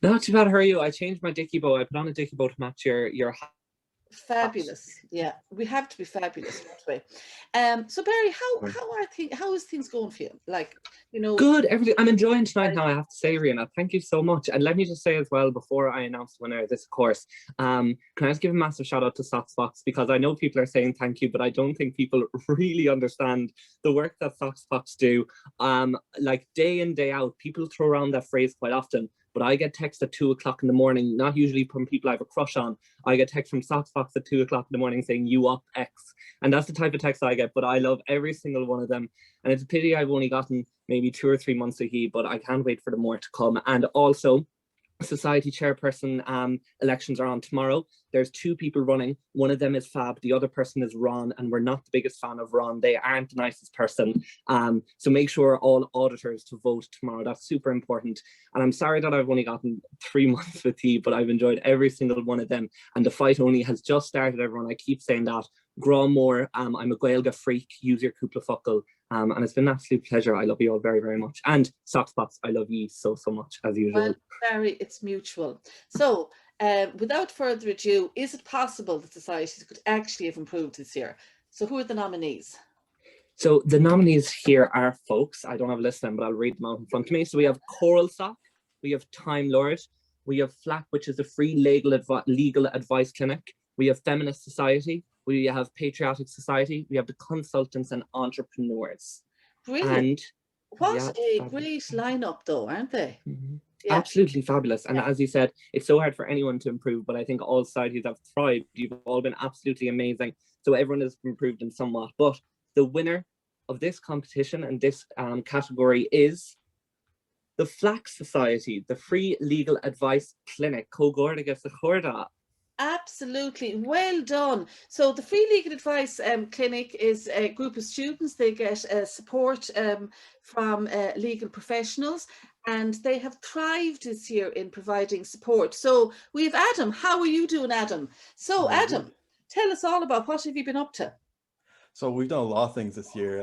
Not too bad. How are you? I changed my dicky bow. I put on a dicky bow to match your hat. Fabulous. Yeah, we have to be fabulous that way. So Barry, how is things going for you? Like, you know, good, everything. I'm enjoying tonight now, I have to say, Rihanna. Thank you so much. And let me just say as well, before I announce the winner of this course, can I just give a massive shout out to Socs, because I know people are saying thank you, but I don't think people really understand the work that Socs do. Like, day in, day out, people throw around that phrase quite often. But I get text at 2 o'clock in the morning, not usually from people I have a crush on. I get text from Socs at 2 o'clock in the morning saying, you up X. And that's the type of text I get, but I love every single one of them. And it's a pity I've only gotten maybe 2 or 3 months a year, but I can't wait for the more to come. And also, Society chairperson elections are on tomorrow. There's 2 people running. One of them is Fab, the other person is Ron, and we're not the biggest fan of Ron. They aren't the nicest person. So make sure all auditors to vote tomorrow. That's super important. And I'm sorry that I've only gotten 3 months with you, but I've enjoyed every single one of them. And the fight only has just started, everyone. I keep saying that. Grow more. I'm a Gaelga freak. Use your cúpla focal. And it's been an absolute pleasure. I love you all very, very much. And Socs, I love you so much, as usual. Well, Barry, it's mutual. So without further ado, is it possible that societies could actually have improved this year? So who are the nominees? So the nominees here are folks. I don't have a list of them, but I'll read them out in front of me. So we have Coral Sock, we have Time Lord, we have FLAC, which is a free legal advice clinic. We have Feminist Society. We have Patriotic Society. We have the Consultants and Entrepreneurs. Brilliant. And what a great lineup, though, aren't they? Mm-hmm. Yeah. Absolutely fabulous. And as you said, it's so hard for anyone to improve, but I think all societies have thrived. You've all been absolutely amazing. So everyone has improved in somewhat. But the winner of this competition and this category is the FLAC Society, the Free Legal Advice Clinic. Cógordaige sa chorda. Absolutely, well done. So the Free Legal Advice Clinic is a group of students. They get support from legal professionals, and they have thrived this year in providing support. So we have Adam. How are you doing, Adam? So Very Adam, good. tell us all about what have you been up to? So we've done a lot of things this year.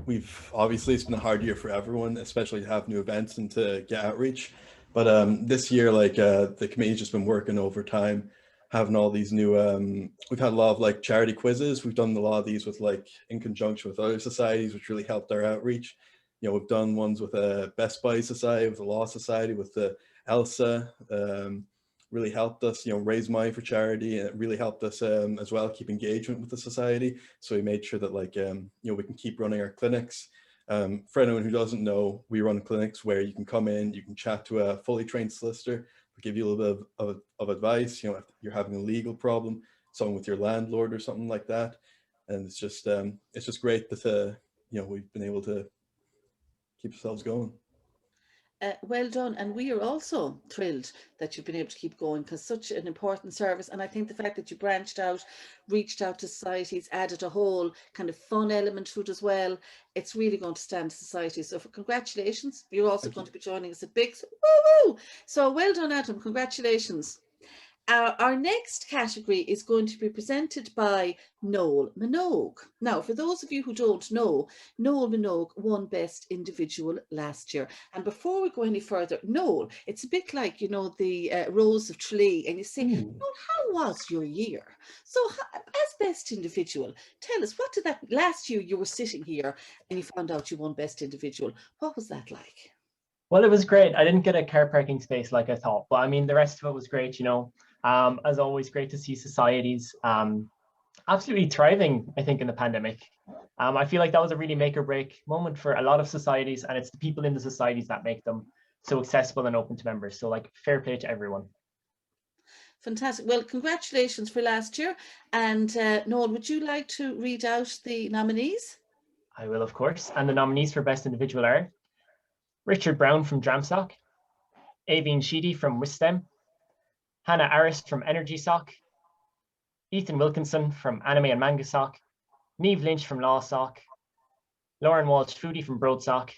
We've obviously, it's been a hard year for everyone, especially to have new events and to get outreach. But this year, like the committee's just been working overtime, having all these new. We've had a lot of like charity quizzes. We've done a lot of these with like in conjunction with other societies, which really helped our outreach. You know, we've done ones with a Best Buy Society, with the Law Society, with the ELSA. Really helped us, you know, raise money for charity, and it really helped us as well keep engagement with the society. So we made sure that like you know, we can keep running our clinics. For anyone who doesn't know, we run clinics where you can come in, you can chat to a fully trained solicitor, give you a little bit of advice. You know, if you're having a legal problem, something with your landlord or something like that, and it's just great that you know, we've been able to keep ourselves going. Well done, and we are also thrilled that you've been able to keep going, because such an important service. And I think the fact that you branched out, reached out to societies, added a whole kind of fun element to it as well, it's really going to stand society. So congratulations. You're also going to be joining us at Bix. Woo woo! So well done, Adam. Congratulations. Our next category is going to be presented by Noel Minogue. Now, for those of you who don't know, Noel Minogue won Best Individual last year. And before we go any further, Noel, it's a bit like, you know, the Rose of Tralee, and you say, Noel, how was your year? So as Best Individual, tell us, what did that, last year you were sitting here and you found out you won Best Individual. What was that like? Well, it was great. I didn't get a car parking space like I thought, but I mean, the rest of it was great, you know. As always, great to see societies absolutely thriving, I think, in the pandemic. I feel like that was a really make or break moment for a lot of societies, and it's the people in the societies that make them so accessible and open to members. So like, fair play to everyone. Fantastic. Well, congratulations for last year. And Noel, would you like to read out the nominees? I will, of course. And the nominees for Best Individual are Richard Brown from Dramsoc, Aveen Sheedy from Wisdom, Hannah Aris from Energy Soc, Ethan Wilkinson from Anime and Manga Soc, Niamh Lynch from Law Soc, Lauren Walsh-Foodie from Broad Soc,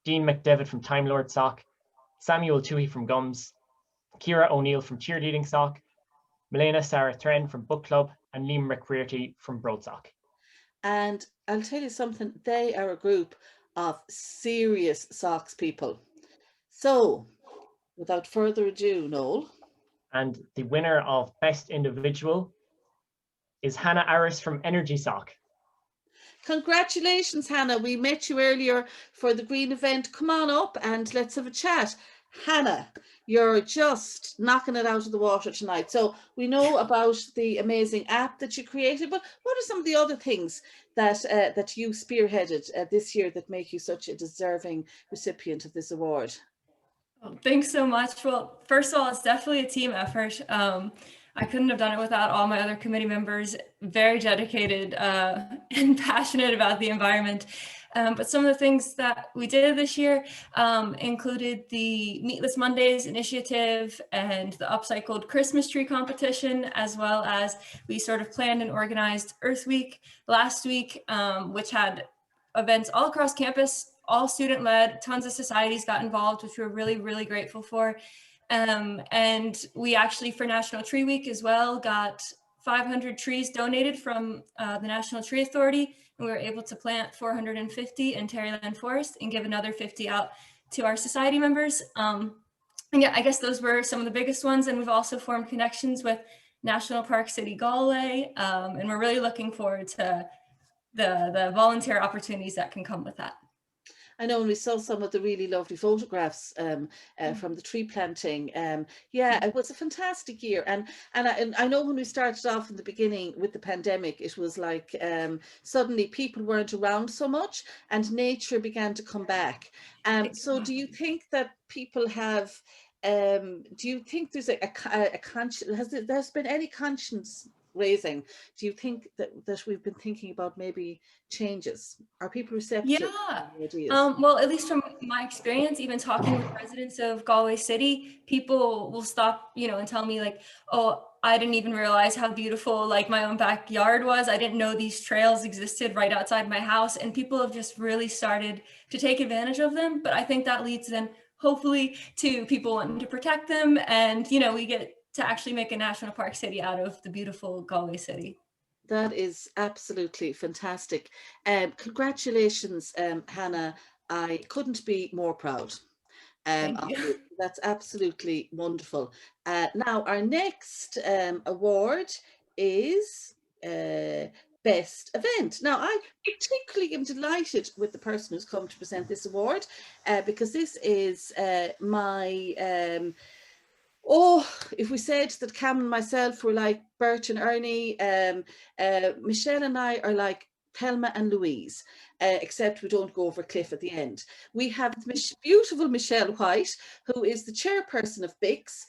Dean McDevitt from Time Lord Soc, Samuel Toohey from Gums, Ciara O'Neill from Cheerleading Soc, Milena Sarah Thren from Book Club, and Liam McCrearty from Broad Soc. And I'll tell you something, they are a group of serious Socs people. So, without further ado, Noel. And the winner of Best Individual is Hannah Aris from Energy Soc. Congratulations, Hannah. We met you earlier for the Green event. Come on up and let's have a chat. Hannah, you're just knocking it out of the water tonight. So we know about the amazing app that you created, but what are some of the other things that that you spearheaded this year that make you such a deserving recipient of this award? Oh, thanks so much. Well, first of all, it's definitely a team effort. I couldn't have done it without all my other committee members, very dedicated and passionate about the environment. But some of the things that we did this year included the Meatless Mondays initiative and the upcycled Christmas tree competition, as well as we sort of planned and organized Earth Week last week, which had events all across campus, all student-led, tons of societies got involved, which we're really, really grateful for. And we actually, for National Tree Week as well, got 500 trees donated from the National Tree Authority, and we were able to plant 450 in Terryland Forest and give another 50 out to our society members. And yeah, I guess those were some of the biggest ones. And we've also formed connections with National Park City Galway, and we're really looking forward to the volunteer opportunities that can come with that. I know, and we saw some of the really lovely photographs from the tree planting. Yeah, it was a fantastic year. And I know when we started off in the beginning with the pandemic, it was like suddenly people weren't around so much and nature began to come back. So do you think that people have, do you think there's a conscience, has there's been any conscience raising? Do you think that we've been thinking about maybe changes? Are people receptive? Yeah, well, at least from my experience, even talking with residents of Galway City, people will stop, you know, and tell me like, oh, I didn't even realize how beautiful like my own backyard was. I didn't know these trails existed right outside my house, and people have just really started to take advantage of them. But I think that leads then hopefully to people wanting to protect them. And, you know, we get to actually make a national park city out of the beautiful Galway city. That is absolutely fantastic. Congratulations, Hannah. I couldn't be more proud. Thank you. That's absolutely wonderful. Now, our next award is Best Event. Now, I particularly am delighted with the person who's come to present this award because this is my if we said that Cam and myself were like Bert and Ernie, Michelle and I are like Thelma and Louise, except we don't go over a cliff at the end. We have beautiful Michelle White, who is the chairperson of BICS,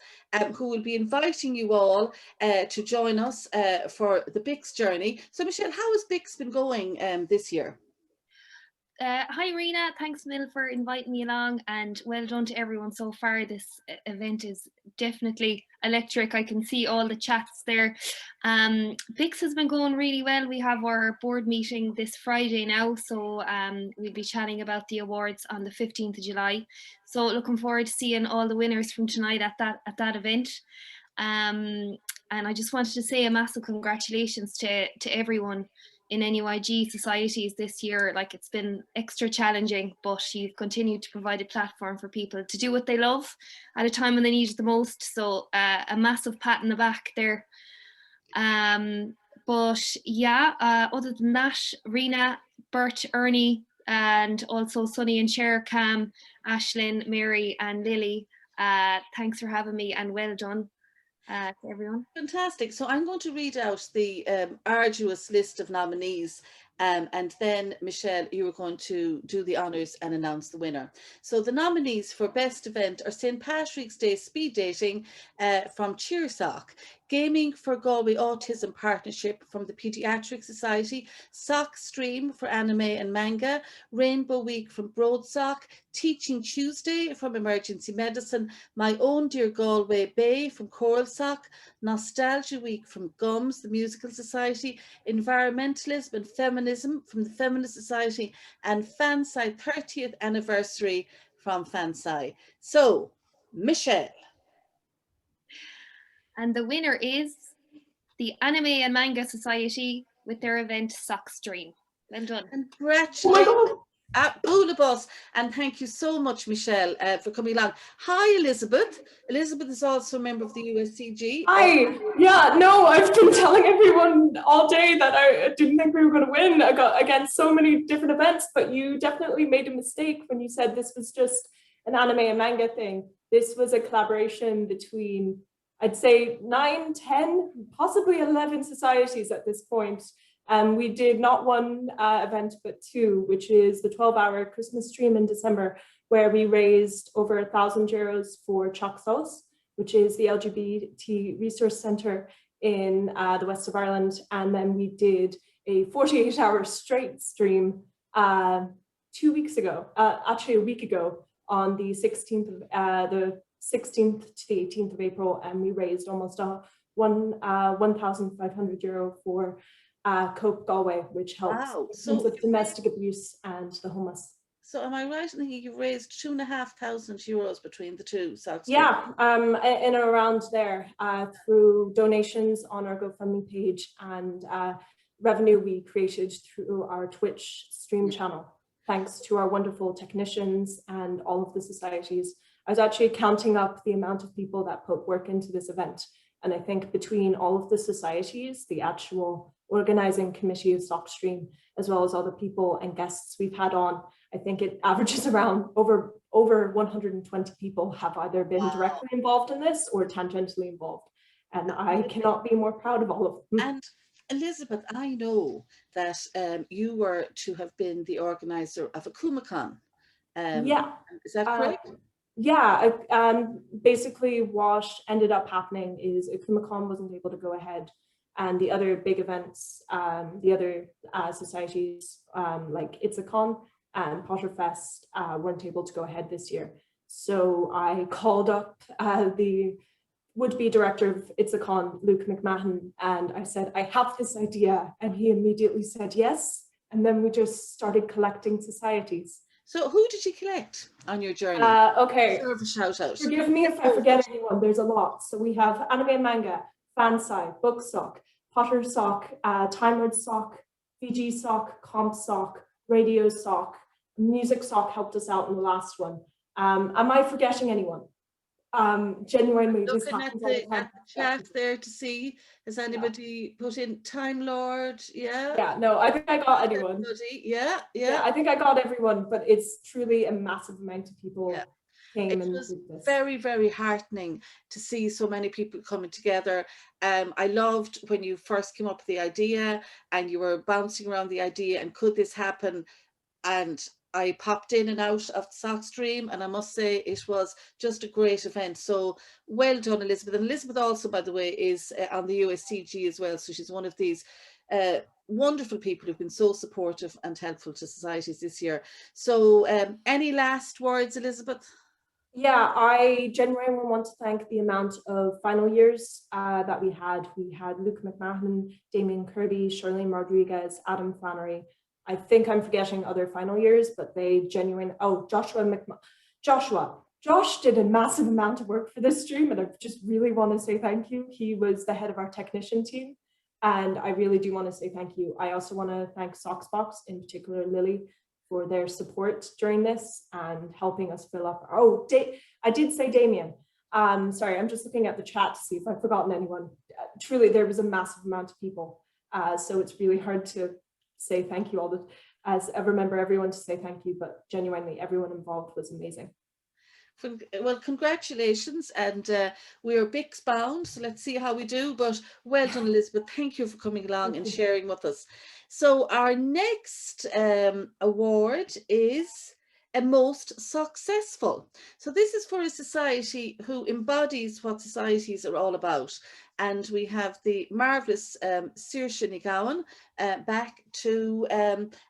who will be inviting you all to join us for the BICS journey. So Michelle, how has BICS been going this year? Hi Rena, thanks Mil for inviting me along, and well done to everyone so far. This event is definitely electric. I can see all the chats there. BICS has been going really well. We have our board meeting this Friday now, so we'll be chatting about the awards on the 15th of July. So looking forward to seeing all the winners from tonight at that event. And I just wanted to say a massive congratulations to everyone in NUIG societies this year. Like, it's been extra challenging, but you've continued to provide a platform for people to do what they love at a time when they need it the most. So a massive pat in the back there. But yeah, other than that, Rena, Bert, Ernie, and also Sunny and Cher, Cam, Ashlyn, Mary and Lily, thanks for having me, and well done to everyone. Fantastic. So I'm going to read out the arduous list of nominees, and then Michelle, you are going to do the honours and announce the winner. So the nominees for Best Event are St. Patrick's Day Speed Dating from Cheersock, Gaming for Galway Autism Partnership from the Paediatric Society, Sock Stream for Anime and Manga, Rainbow Week from Broadsock, Teaching Tuesday from Emergency Medicine, My Own Dear Galway Bay from Choral Sock, Nostalgia Week from Gums, the Musical Society, Environmentalism and Feminism from the Feminist Society, and Fansai 30th Anniversary from Fansai. So, Michelle. And the winner is the Anime and Manga Society with their event Sock Stream. Well done. Congratulations. Boulabus, and thank you so much, Michelle, for coming along. Hi, Elizabeth. Elizabeth is also a member of the USCG. Hi. Yeah, no, I've been telling everyone all day that I didn't think we were going to win against so many different events, but you definitely made a mistake when you said this was just an anime and manga thing. This was a collaboration between, I'd say, 9, 10, possibly 11 societies at this point. We did not one event, but two, which is the 12-hour Christmas stream in December, where we raised over €1,000 for Socs, which is the LGBT resource centre in the west of Ireland. And then we did a 48-hour straight stream 2 weeks ago, actually a week ago, on the 16th to the 18th of April, and we raised almost €1,500 for Cope Galway, which helps with domestic abuse and the homeless. So am I right in thinking you've raised €2,500 between the two? Yeah, in and around there through donations on our GoFundMe page and revenue we created through our Twitch stream channel. Thanks to our wonderful technicians and all of the societies. I was actually counting up the amount of people that put work into this event. And I think between all of the societies, the actual organizing committee of Sock Stream, as well as all the people and guests we've had on, I think it averages around over 120 people have either been directly involved in this or tangentially involved. And I cannot be more proud of all of them. And Elizabeth, I know that you were to have been the organizer of a Kumacon. Yeah. Is that correct? Yeah, basically what ended up happening is Kumacon wasn't able to go ahead, and the other big events, the other societies like Itzicon and Potterfest weren't able to go ahead this year. So I called up the would-be director of Itzicon, Luke McMahon, and I said, I have this idea, and he immediately said yes. And then we just started collecting societies. So who did you collect on your journey? Okay. Serve a shout out. Forgive me if I forget anyone. There's a lot. So we have Anime and Manga, Fansai, Book Sock, Potter Sock, Time Lord Sock, VG Sock, Comp Sock, Radio Sock, Music Sock helped us out in the last one. Am I forgetting anyone? Genuinely, this Looking happens at all the time. the chat there to see, has anybody put in Time Lord? Yeah. Yeah, no, I think I got anyone. Yeah, yeah. I think I got everyone, but it's truly a massive amount of people came and was did this. very, very heartening to see so many people coming together. I loved when you first came up with the idea and you were bouncing around the idea and could this happen? And I popped in and out of the Sock stream, and I must say it was just a great event. So well done, Elizabeth. And Elizabeth also, by the way, is on the USCG as well. So she's one of these wonderful people who've been so supportive and helpful to societies this year. So any last words, Elizabeth? Yeah, I genuinely want to thank the amount of final years that we had. We had Luke McMahon, Damien Kirby, Charlene Rodriguez, Adam Flannery. I think I'm forgetting other final years, but they genuinely, Josh did a massive amount of work for this stream, and I just really want to say thank you. He was the head of our technician team, and I really do want to say thank you. I also want to thank Socksbox, in particular Lily, for their support during this and helping us fill up. I did say Damien. Sorry, I'm just looking at the chat to see if I've forgotten anyone. Truly, there was a massive amount of people. So it's really hard to say thank you as I remember everyone to say thank you, but genuinely everyone involved was amazing. Well, congratulations, and we are BICS bound, so let's see how we do, but well done, Elizabeth. Thank you for coming along and sharing with us. So our next award is a most successful. So this is for a society who embodies what societies are all about. And we have the marvellous Saoirse Ní Gabhain back to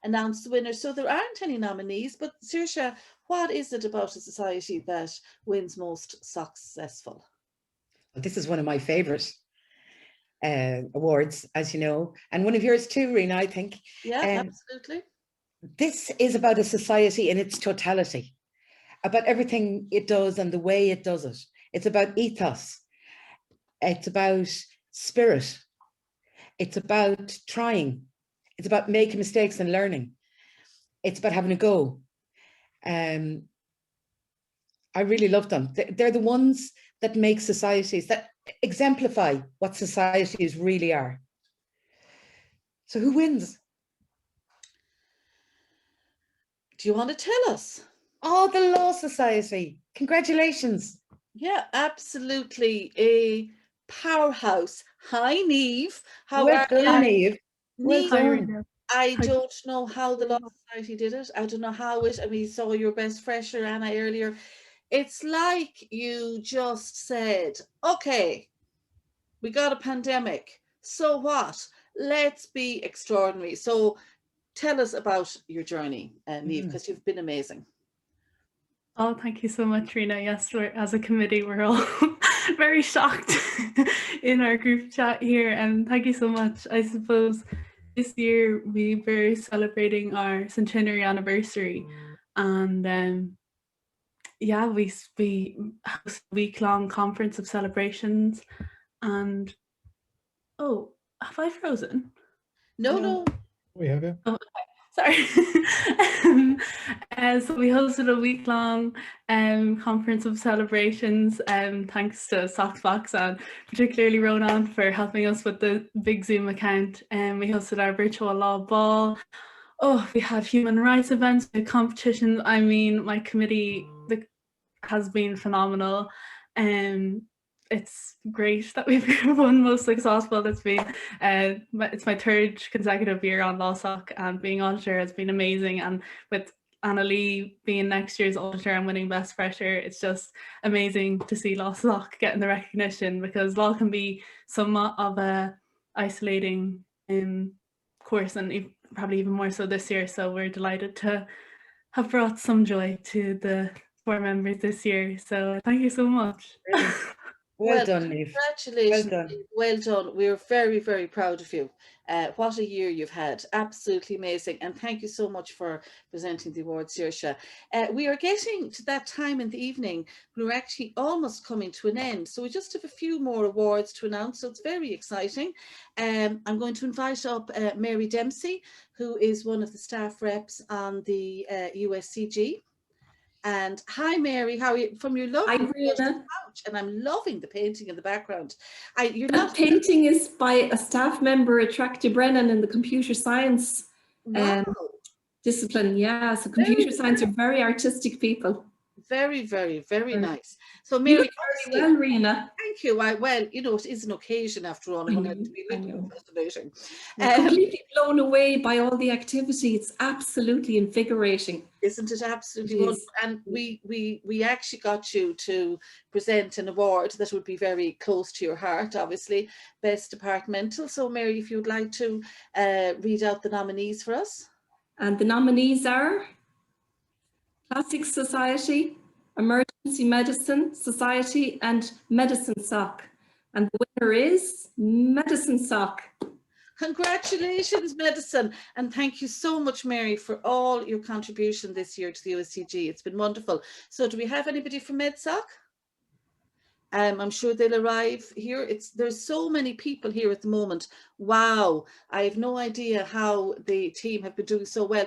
announce the winner. So there aren't any nominees, but Saoirse, what is it about a society that wins most successful? This is one of my favourite awards, as you know, and one of yours too, Rena, I think. Yeah, absolutely. This is about a society in its totality, about everything it does and the way it does it. It's about ethos. It's about spirit. It's about trying. It's about making mistakes and learning. It's about having a go. I really love them. They're the ones that make societies, that exemplify what societies really are. So who wins? Do you want to tell us? Oh, the Law Society. Congratulations. Yeah, absolutely. A powerhouse. Hi, Niamh. How well are done, you? Niamh. Well done. I don't know how the Law Society did it. I don't know how we saw your best fresher, Anna, earlier. It's like you just said, okay, we got a pandemic. So what? Let's be extraordinary. So tell us about your journey, Niamh, because you've been amazing. Oh, thank you so much, Rena. Yes, as a committee, we're all very shocked in our group chat here, and thank you so much. I suppose this year we were celebrating our centenary anniversary, and yeah, we host a week-long conference of celebrations. And oh, have I frozen? No. We have you. Oh, sorry. So we hosted a week-long conference of celebrations, thanks to Socksbox and particularly Ronan for helping us with the big Zoom account. We hosted our virtual law ball. Oh, we had human rights events, the competitions. I mean, my committee has been phenomenal. It's great that we've won most successful. It's my third consecutive year on LawSoc, and being auditor has been amazing. And with Anna Lee being next year's auditor and winning Best Fresher, it's just amazing to see LawSoc getting the recognition, because law can be somewhat of a isolating course, and probably even more so this year. So we're delighted to have brought some joy to the 4 members this year. So thank you so much. Well done, Niamh. Congratulations. Well done. Well done. We're very, very proud of you. What a year you've had. Absolutely amazing. And thank you so much for presenting the awards, Saoirse. We are getting to that time in the evening when we're actually almost coming to an end. So we just have a few more awards to announce. So it's very exciting. I'm going to invite up Mary Dempsey, who is one of the staff reps on the USCG. And hi, Mary, how are you? From your lovely couch, and I'm loving the painting in the background. That painting is by a staff member at Tracta Brennan in the computer science discipline. Yeah, so computer science are very artistic people. Very, very, very nice. So You Mary, look very well, Rena. thank you. Well, you know, it is an occasion after all. I'm going to have to be a little bit fascinating. I'm completely blown away by all the activity. It's absolutely invigorating. Isn't it absolutely wonderful? And we actually got you to present an award that would be very close to your heart, obviously, Best Departmental. So Mary, if you'd like to read out the nominees for us. And the nominees are Classic Society, Emergency Medicine Society, and Medicine Soc. And the winner is Medicine Soc. Congratulations, Medicine. And thank you so much, Mary, for all your contribution this year to the USCG. It's been wonderful. So do we have anybody from MedSoc? I'm sure they'll arrive here. There's so many people here at the moment. Wow, I have no idea how the team have been doing so well.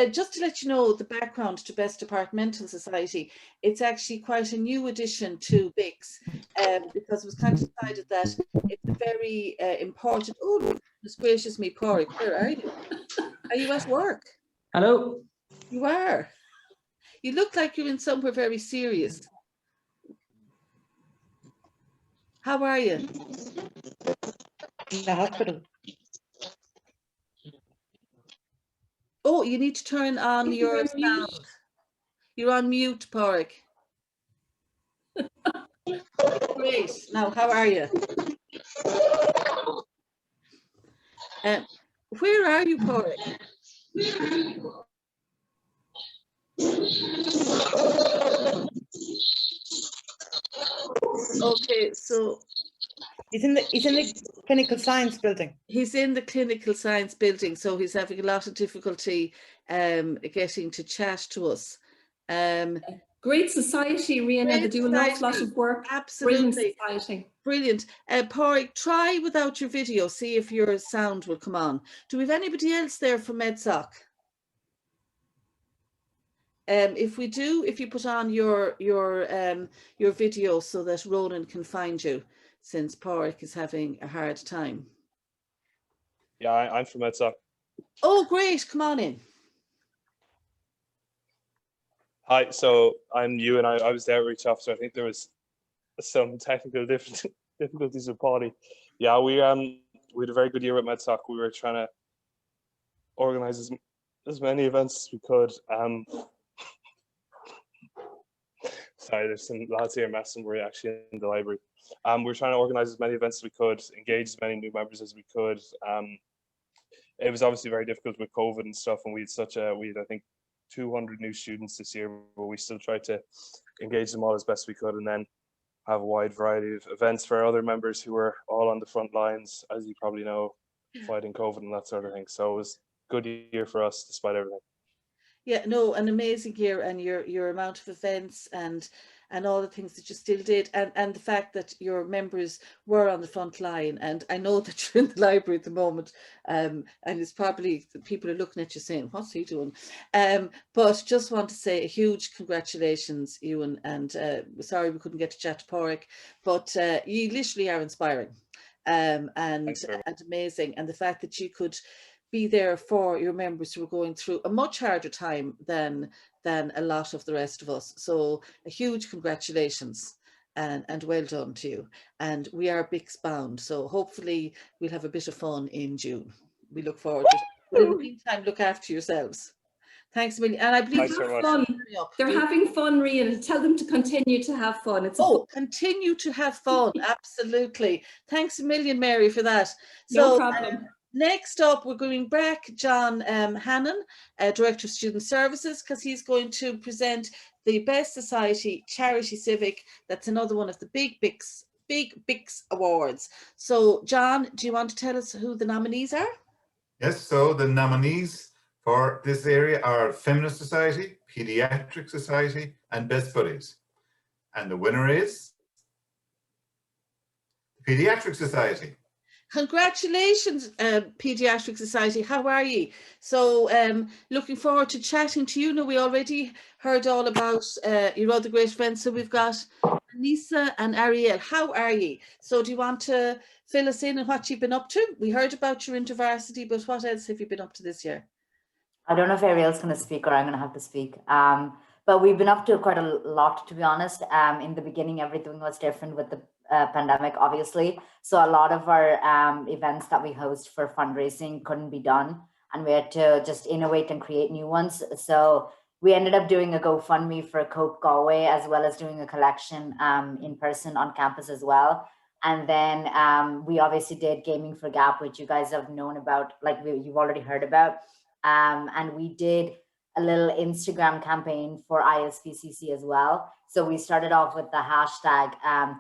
Just to let you know the background to Best Departmental Society, it's actually quite a new addition to BICS because it was kind of decided that it's a very important. Oh, goodness gracious me, Pádraig, where are you? Are you at work? Hello. You are. You look like you're in somewhere very serious. How are you? In the hospital. Oh, you need to turn on your sound. You're on mute, Pádraig. Great. Now, how are you? Where are you, Pádraig? Okay, so he's in the clinical science building. He's in the clinical science building, so he's having a lot of difficulty getting to chat to us. Great society, Rihanna. They do an awful lot of work. Absolutely. Brilliant society. Brilliant. Pádraig, try without your video, see if your sound will come on. Do we have anybody else there from MedSoc? If we do, if you put on your video so that Ronan can find you, since Pádraig is having a hard time. Yeah, I'm from MedSoc. Oh, great! Come on in. Hi, so I'm Ewan. I was the outreach officer. I think there was some technical difficulties with Paddy. Yeah, we had a very good year with MedSoc. We were trying to organise as many events as we could. Sorry, there's some lads here messing. We're actually in the library. We're trying to organise as many events as we could, engage as many new members as we could. It was obviously very difficult with COVID and stuff, and we had I think 200 new students this year, but we still tried to engage them all as best we could, and then have a wide variety of events for our other members who were all on the front lines, as you probably know, fighting COVID and that sort of thing. So it was a good year for us despite everything. Yeah, no, an amazing year, and your amount of events and all the things that you still did, and the fact that your members were on the front line. And I know that you're in the library at the moment, and it's probably people are looking at you saying, "What's he doing?" But just want to say a huge congratulations, Ewan, and sorry we couldn't get to chat to Pádraig, but you literally are inspiring, and amazing, and the fact that you could be there for your members who are going through a much harder time than a lot of the rest of us. So a huge congratulations and well done to you. And we are BICS bound, so hopefully we'll have a bit of fun in June. We look forward to it. But in the meantime, look after yourselves. Thanks a million. And I believe they're having fun, Rian. Tell them to continue to have fun. Continue to have fun. Absolutely. Thanks a million, Mary, for that. No problem. Next up, we're going back John Hannon, Director of Student Services, because he's going to present the Best Society Charity Civic. That's another one of the big BICS awards. So John, do you want to tell us who the nominees are? Yes, so the nominees for this area are Feminist Society, Pediatric Society, and Best Buddies. And the winner is the Pediatric Society. Congratulations, Pediatric Society. How are you? So looking forward to chatting to you. Now, we already heard all about your other great events. So we've got Anissa and Ariel. How are you? So do you want to fill us in on what you've been up to? We heard about your InterVarsity, but what else have you been up to this year? I don't know if Ariel's going to speak or I'm going to have to speak. But we've been up to quite a lot, to be honest. In the beginning, everything was different with the pandemic, obviously. So a lot of our events that we host for fundraising couldn't be done. And we had to just innovate and create new ones. So we ended up doing a GoFundMe for Cope Galway, as well as doing a collection in person on campus as well. And then we obviously did Gaming for Gap, which you guys have known about, like you've already heard about. And we did a little Instagram campaign for ISPCC as well. So we started off with the hashtag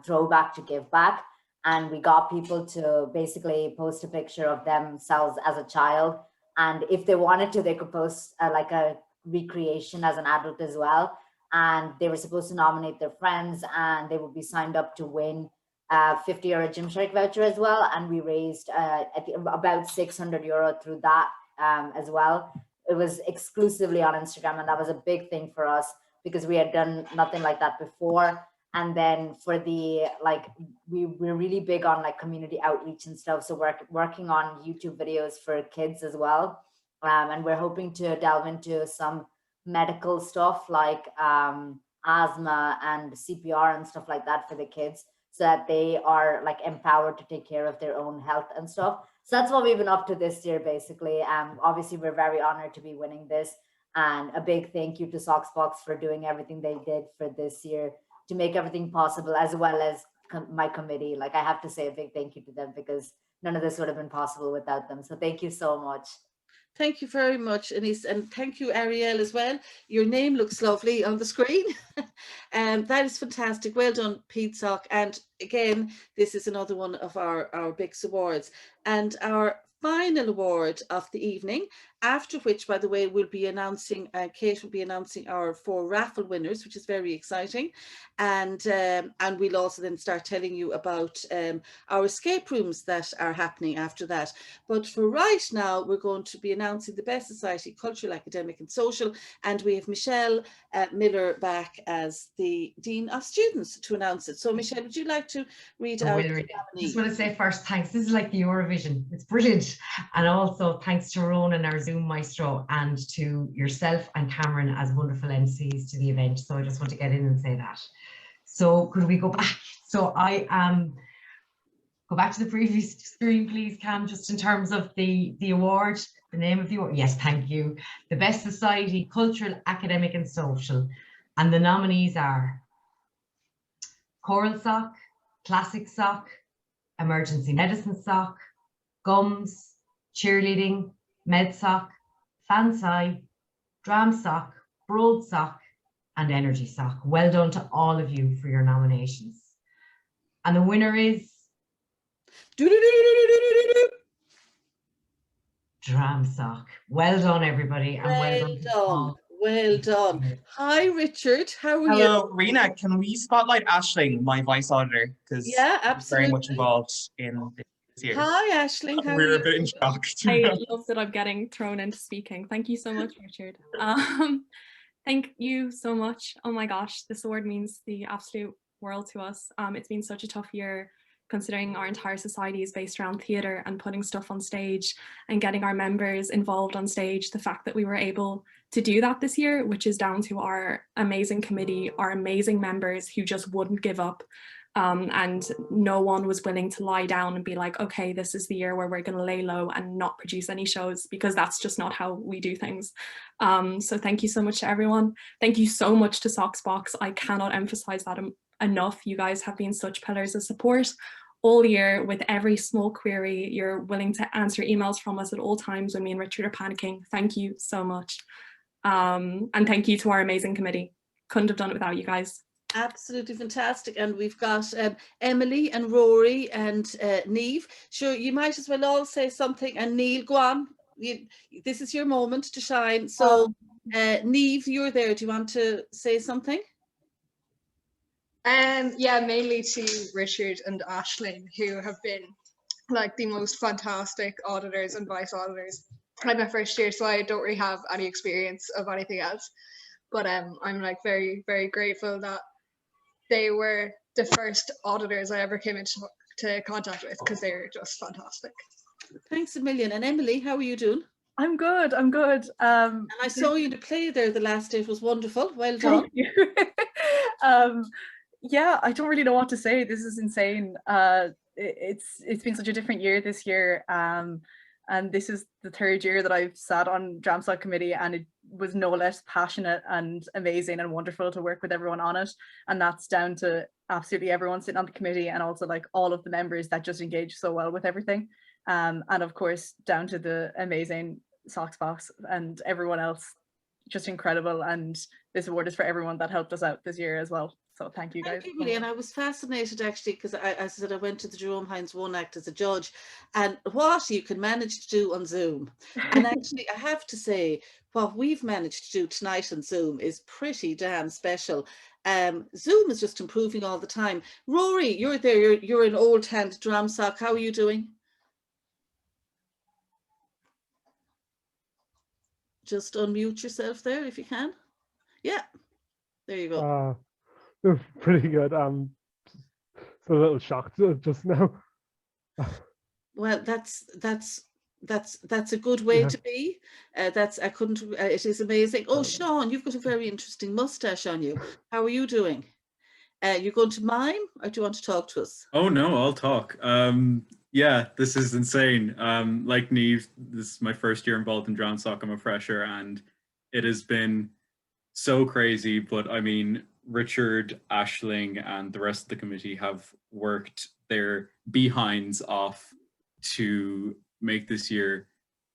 throwback to give back. And we got people to basically post a picture of themselves as a child. And if they wanted to, they could post like a recreation as an adult as well. And they were supposed to nominate their friends, and they would be signed up to win €50 Gymshark voucher as well. And we raised about €600 through that as well. It was exclusively on Instagram, and that was a big thing for us because we had done nothing like that before. And then for the, like, we're really big on like community outreach and stuff. So we're working on YouTube videos for kids as well. And we're hoping to delve into some medical stuff like asthma and CPR and stuff like that for the kids, so that they are like empowered to take care of their own health and stuff. So that's what we've been up to this year, basically. Obviously, we're very honored to be winning this. And a big thank you to Socs for doing everything they did for this year to make everything possible, as well as my committee. Like, I have to say a big thank you to them because none of this would have been possible without them. So thank you so much. Thank you very much, Anise, and thank you, Ariel, as well. Your name looks lovely on the screen. That is fantastic. Well done, PEDSOC. And again, this is another one of our BICS awards. And our final award of the evening, after which, by the way, we'll be announcing, Kate will be announcing our 4 raffle winners, which is very exciting. And we'll also then start telling you about our escape rooms that are happening after that. But for right now, we're going to be announcing the Best Society, Cultural, Academic and Social. And we have Michelle Miller back as the Dean of Students to announce it. So Michelle, would you like to read out? I just want to say first, thanks. This is like the Eurovision. It's brilliant. And also thanks to Ronan, our Zoom maestro, and to yourself and Cameron as wonderful MCs to the event. So I just want to get in and say that. So could we go back? So I go back to the previous screen, please, Cam, just in terms of the award, the name of the award. Yes, thank you. The Best Society, Cultural, Academic and Social. And the nominees are Choral Sock, Classic Sock, Emergency Medicine Sock, Gums, Cheerleading, Med Sock, Fansai, Dram Sock, Broad Sock, and Energy Sock. Well done to all of you for your nominations. And the winner is Dram Sock. Well done, everybody, and well done. Well done. Hi, Richard. How are you? Hello, Rena. Can we spotlight Aisling, my vice auditor? Because yeah, absolutely. Very much involved in this year. Hi, Aisling. How We're are a bit in shock. I love that I'm getting thrown into speaking. Thank you so much, Richard. Thank you so much. Oh my gosh, this award means the absolute world to us. It's been such a tough year, considering our entire society is based around theatre and putting stuff on stage and getting our members involved on stage. The fact that we were able to do that this year, which is down to our amazing committee, our amazing members who just wouldn't give up. And no one was willing to lie down and be like, okay, this is the year where we're going to lay low and not produce any shows, because that's just not how we do things. So thank you so much to everyone. Thank you so much to Socs. I cannot emphasize that enough. You guys have been such pillars of support all year. With every small query, you're willing to answer emails from us at all times when me and Richard are panicking. Thank you so much. And thank you to our amazing committee. couldn't have done it without you guys. Absolutely fantastic. And we've got Emily and Rory and Niamh. Sure, you might as well all say something. And Neil, go on. This is your moment to shine. So Niamh, you're there. Do you want to say something? Yeah, mainly to Richard and Aisling, who have been like the most fantastic auditors and vice auditors. Like my first year, so I don't really have any experience of anything else. But I'm like very, very grateful that they were the first auditors I ever came into contact with, because they're just fantastic. Thanks a million. And Emily, how are you doing? I'm good. I'm good. And I saw you to play there the last day. It was wonderful. Well done. Thank you. Yeah, I don't really know what to say. This is insane. It's been such a different year this year. And this is the third year that I've sat on DramSoc committee, and it was no less passionate and amazing and wonderful to work with everyone on it. And that's down to absolutely everyone sitting on the committee, and also like all of the members that just engage so well with everything. And of course, down to the amazing Socs box and everyone else, just incredible. And this award is for everyone that helped us out this year as well. So thank you guys. Thank you, Emily. And I was fascinated actually, because as I said, I went to the Jerome Hines One Act as a judge, and what you can manage to do on Zoom. And actually, I have to say, what we've managed to do tonight on Zoom is pretty damn special. Zoom is just improving all the time. Rory, you're there. You're an old hand DramSoc. How are you doing? Just unmute yourself there if you can. Yeah, there you go. Pretty good. I'm a little shocked just now. Well, that's a good way to be. It is amazing. Oh, Sean, you've got a very interesting mustache on you. How are you doing? You going to mime, or do you want to talk to us? Oh no, I'll talk. Yeah, this is insane. Like Niamh, this is my first year involved in DramSoc. I'm a fresher, and it has been so crazy. But I mean, Richard, Aisling, and the rest of the committee have worked their behinds off to make this year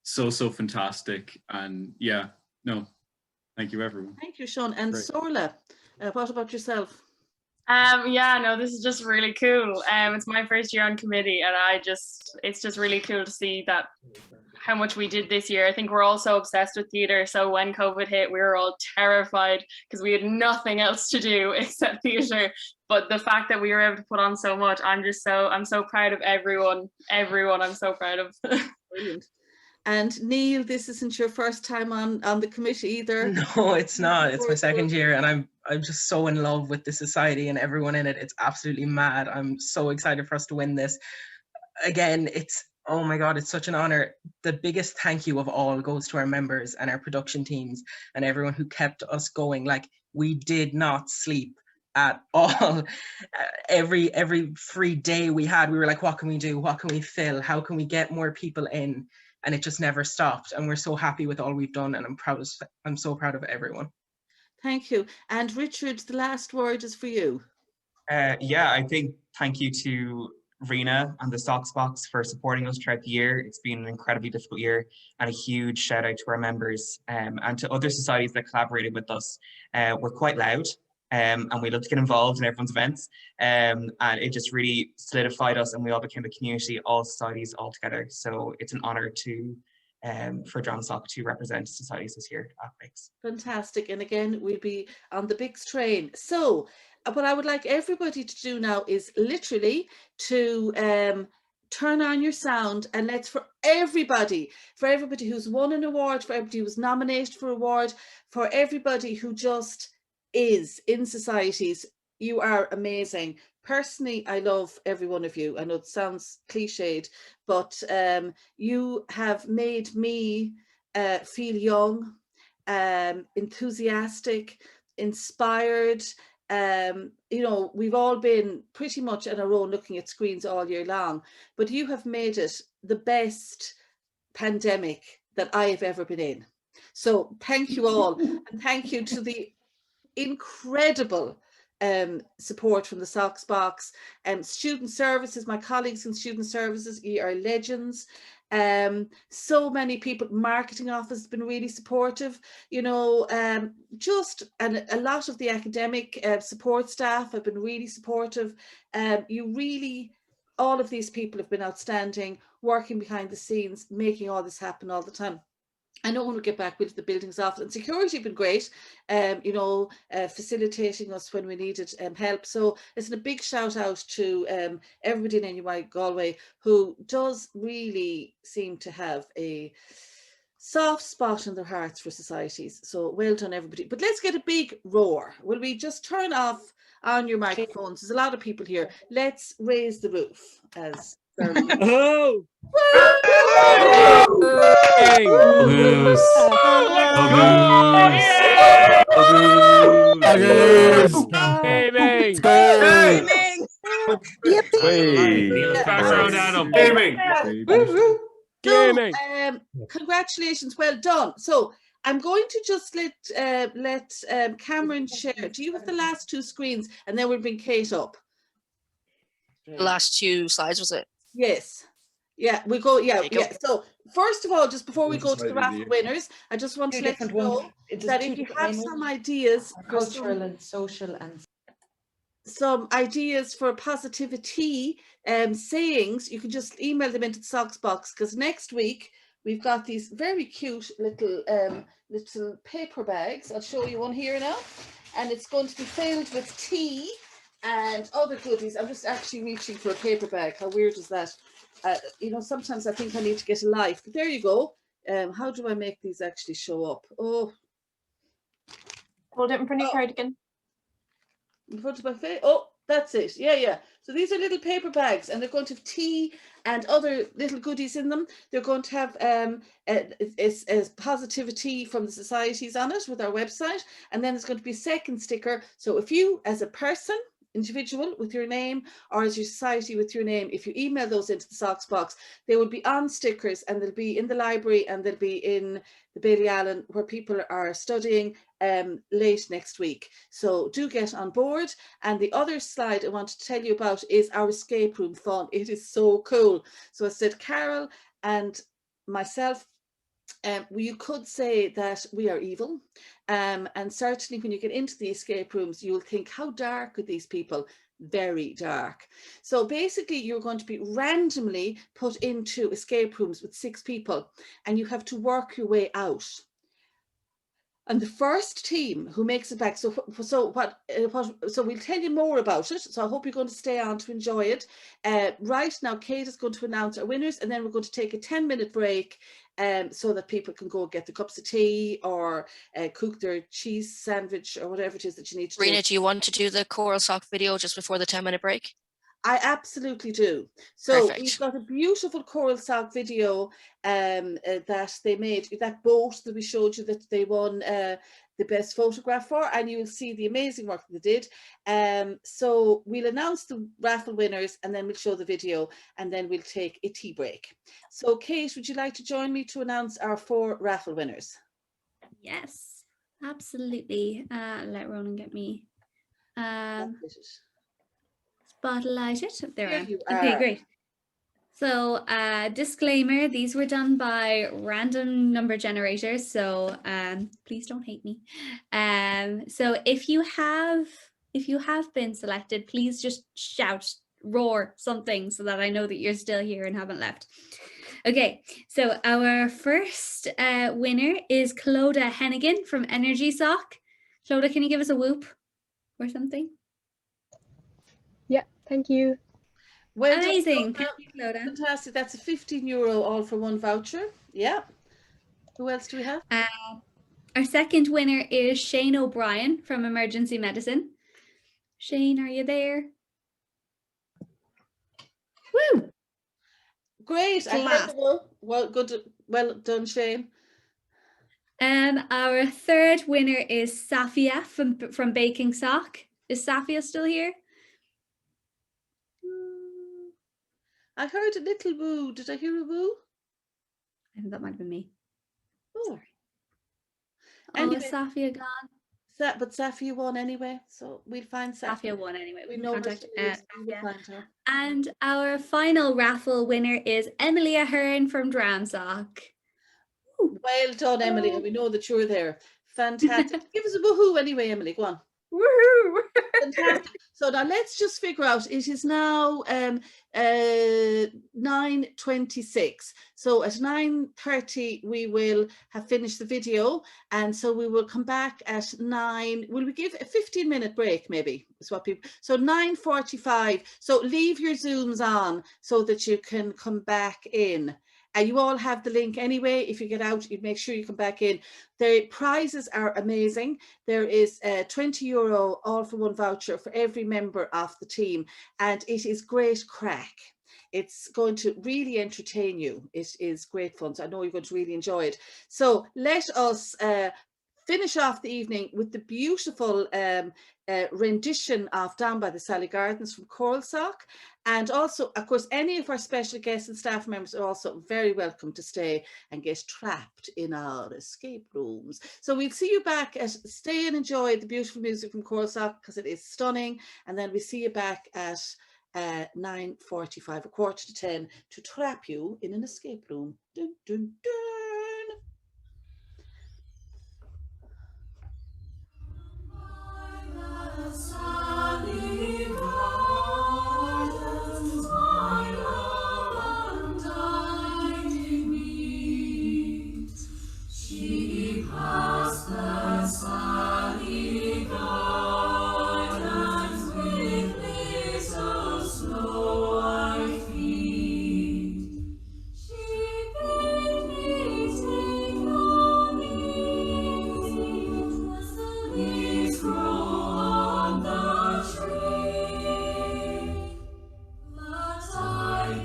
so fantastic. And yeah, no, thank you everyone. Thank you, Sean. And Great. Sorla, what about yourself? Yeah, no, this is just really cool. It's my first year on committee, and it's just really cool to see that how much we did this year. I think we're all so obsessed with theatre. So when COVID hit, we were all terrified because we had nothing else to do except theatre. But the fact that we were able to put on so much, I'm so proud of everyone. I'm so proud of. Brilliant. And Neil, this isn't your first time on the committee either. No, it's not. It's my second year, and I'm just so in love with the society and everyone in it. It's absolutely mad. I'm so excited for us to win this. Again, oh my God, it's such an honor. The biggest thank you of all goes to our members and our production teams and everyone who kept us going. Like, we did not sleep at all. Every free day we had, we were like, what can we do? What can we fill? How can we get more people in? And it just never stopped. And we're so happy with all we've done. And I'm so proud of everyone. Thank you. And Richard, the last word is for you. Yeah, I think thank you to Rena and the Socs Box for supporting us throughout the year. It's been an incredibly difficult year, and a huge shout out to our members and to other societies that collaborated with us. We're quite loud and we love to get involved in everyone's events, and it just really solidified us, and we all became a community, all societies all together. So it's an honor for DramSoc to represent societies this year at Mix. Fantastic. And again, we'll be on the big train. So what I would like everybody to do now is literally to turn on your sound, and let's for everybody who's won an award, for everybody who's nominated for an award, for everybody who just is in societies, you are amazing. Personally, I love every one of you. I know it sounds cliched, but you have made me feel young, enthusiastic, inspired. You know, we've all been pretty much on our own looking at screens all year long, but you have made it the best pandemic that I have ever been in. So thank you all, and thank you to the incredible support from the Socs Box, student services, my colleagues in student services, you are legends. So many people, marketing office has been really supportive, you know, and a lot of the academic support staff have been really supportive. All of these people have been outstanding, working behind the scenes, making all this happen all the time. I know when we get back with the buildings office, and security have been great, you know, facilitating us when we needed help. So listen, a big shout out to everybody in NUI Galway who does really seem to have a soft spot in their hearts for societies. So well done, everybody. But let's get a big roar. Will we just turn off on your microphones? There's a lot of people here. Let's raise the roof as Oh! Blues. Gaming. Background Adam. Gaming. Congratulations, well done. So I'm going to just let Cameron share. Do you have the last two screens, and then we'll bring Kate up. The last two slides, was it? Yes. Yeah, we go. Yeah. So first of all, just before we go to the raffle winners, I just want to let you know that if you have some ideas, cultural and social, and some ideas for positivity sayings, you can just email them into the Socs box, because next week we've got these very cute little paper bags. I'll show you one here now, and it's going to be filled with tea and other goodies. I'm just actually reaching for a paper bag. How weird is that? You know, sometimes I think I need to get a life, but there you go. How do I make these actually show up? Oh, hold it in front of your cardigan. In front of my face. Oh, that's it. Yeah. So these are little paper bags, and they're going to have tea and other little goodies in them. They're going to have positivity from the societies on it with our website, and then there's going to be a second sticker. So if you, as a person, individual with your name, or as your society with your name, if you email those into the Socs box, they will be on stickers, and they'll be in the library, and they'll be in the Bailey Allen where people are studying late next week. So do get on board. And the other slide I want to tell you about is our escape room fun. It is so cool. So I said Carol and myself, you could say that we are evil, and certainly when you get into the escape rooms, you'll think, how dark are these people? Very dark. So basically you're going to be randomly put into escape rooms with 6 people, and you have to work your way out. And the first team who makes it back, so we'll tell you more about it. So I hope you're going to stay on to enjoy it. Right now, Kate is going to announce our winners, and then we're going to take a 10-minute break so that people can go get their cups of tea or cook their cheese sandwich or whatever it is that you need to do. Rena, do you want to do the choral sock video just before the 10-minute break? I absolutely do. So Perfect. we've got a beautiful choral sock video that they made, that boat that we showed you that they won the best photograph for, and you will see the amazing work that they did. So we'll announce the raffle winners, and then we'll show the video, and then we'll take a tea break. So Kate, would you like to join me to announce our 4 raffle winners? Yes, absolutely. Let Ronan get me spotlighted. There we are. Okay, great. So disclaimer, these were done by random number generators, so please don't hate me. So if you have been selected, please just shout, roar something so that I know that you're still here and haven't left. Okay, so our first winner is Clodagh Hennigan from Energy Sock. Clodagh, can you give us a whoop or something? Yeah, thank you. Well amazing. Done, fantastic. That's a €15 all for one voucher. Yeah. Who else do we have? Our second winner is Shane O'Brien from Emergency Medicine. Shane, are you there? Woo! Great. Well, good. Well done, Shane. Our third winner is Safia from Baking Sock. Is Safia still here? I heard a little woo. Did I hear a woo? I think that might have been me. Oh. Sorry. Oh, is Safia gone? But Safia won anyway, so we'll find Safia won anyway. We We know contact we'll find her. And our final raffle winner is Emily Ahern from Dramsock. Well done, Emily. We know that you're there. Fantastic. Give us a woohoo anyway, Emily. Go on. Woohoo! Fantastic. So now let's just figure out, it is now 9:26. So at 9:30 we will have finished the video, and so we will come back at 9. Will we give a 15-minute break maybe? Is what people. So 9:45. So leave your Zooms on so that you can come back in. And you all have the link anyway. If you get out, you make sure you come back in. The prizes are amazing. There is a €20 all-for-one voucher for every member of the team, and it is great crack. It's going to really entertain you. It is great fun. So I know you're going to really enjoy it. So let us finish off the evening with the beautiful rendition of Down by the Sally Gardens from Coral Sock. And also, of course, any of our special guests and staff members are also very welcome to stay and get trapped in our escape rooms. So we'll see you back at, stay and enjoy the beautiful music from Coral Sock because it is stunning. And then we see you back at 9:45, 9:45, to trap you in an escape room. Dun, dun, dun. Sally Gardens, my love undying meet. She passed the Sally Gardens with little snow white feet. She bid me take on easy as the leaves grow on the tree. But I,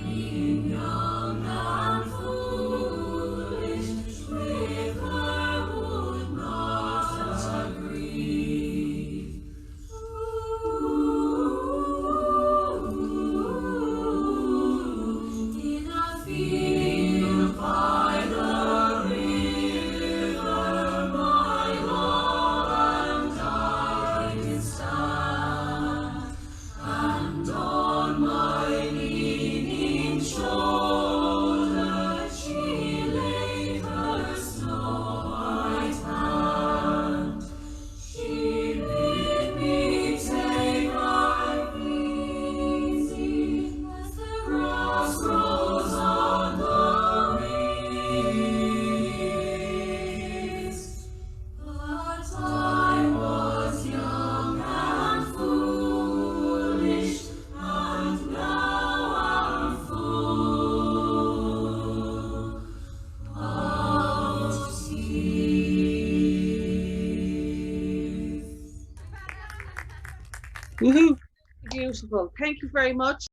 being young and foolish, with her would not agree. In a field by the river, my love and I did stand, and on my leaning shoulder she laid her snow white hand. She bid me take life easy as the grass grows on the reeds. But I was young and foolish, and now I'm full of tears. Woohoo! Beautiful. Thank you very much.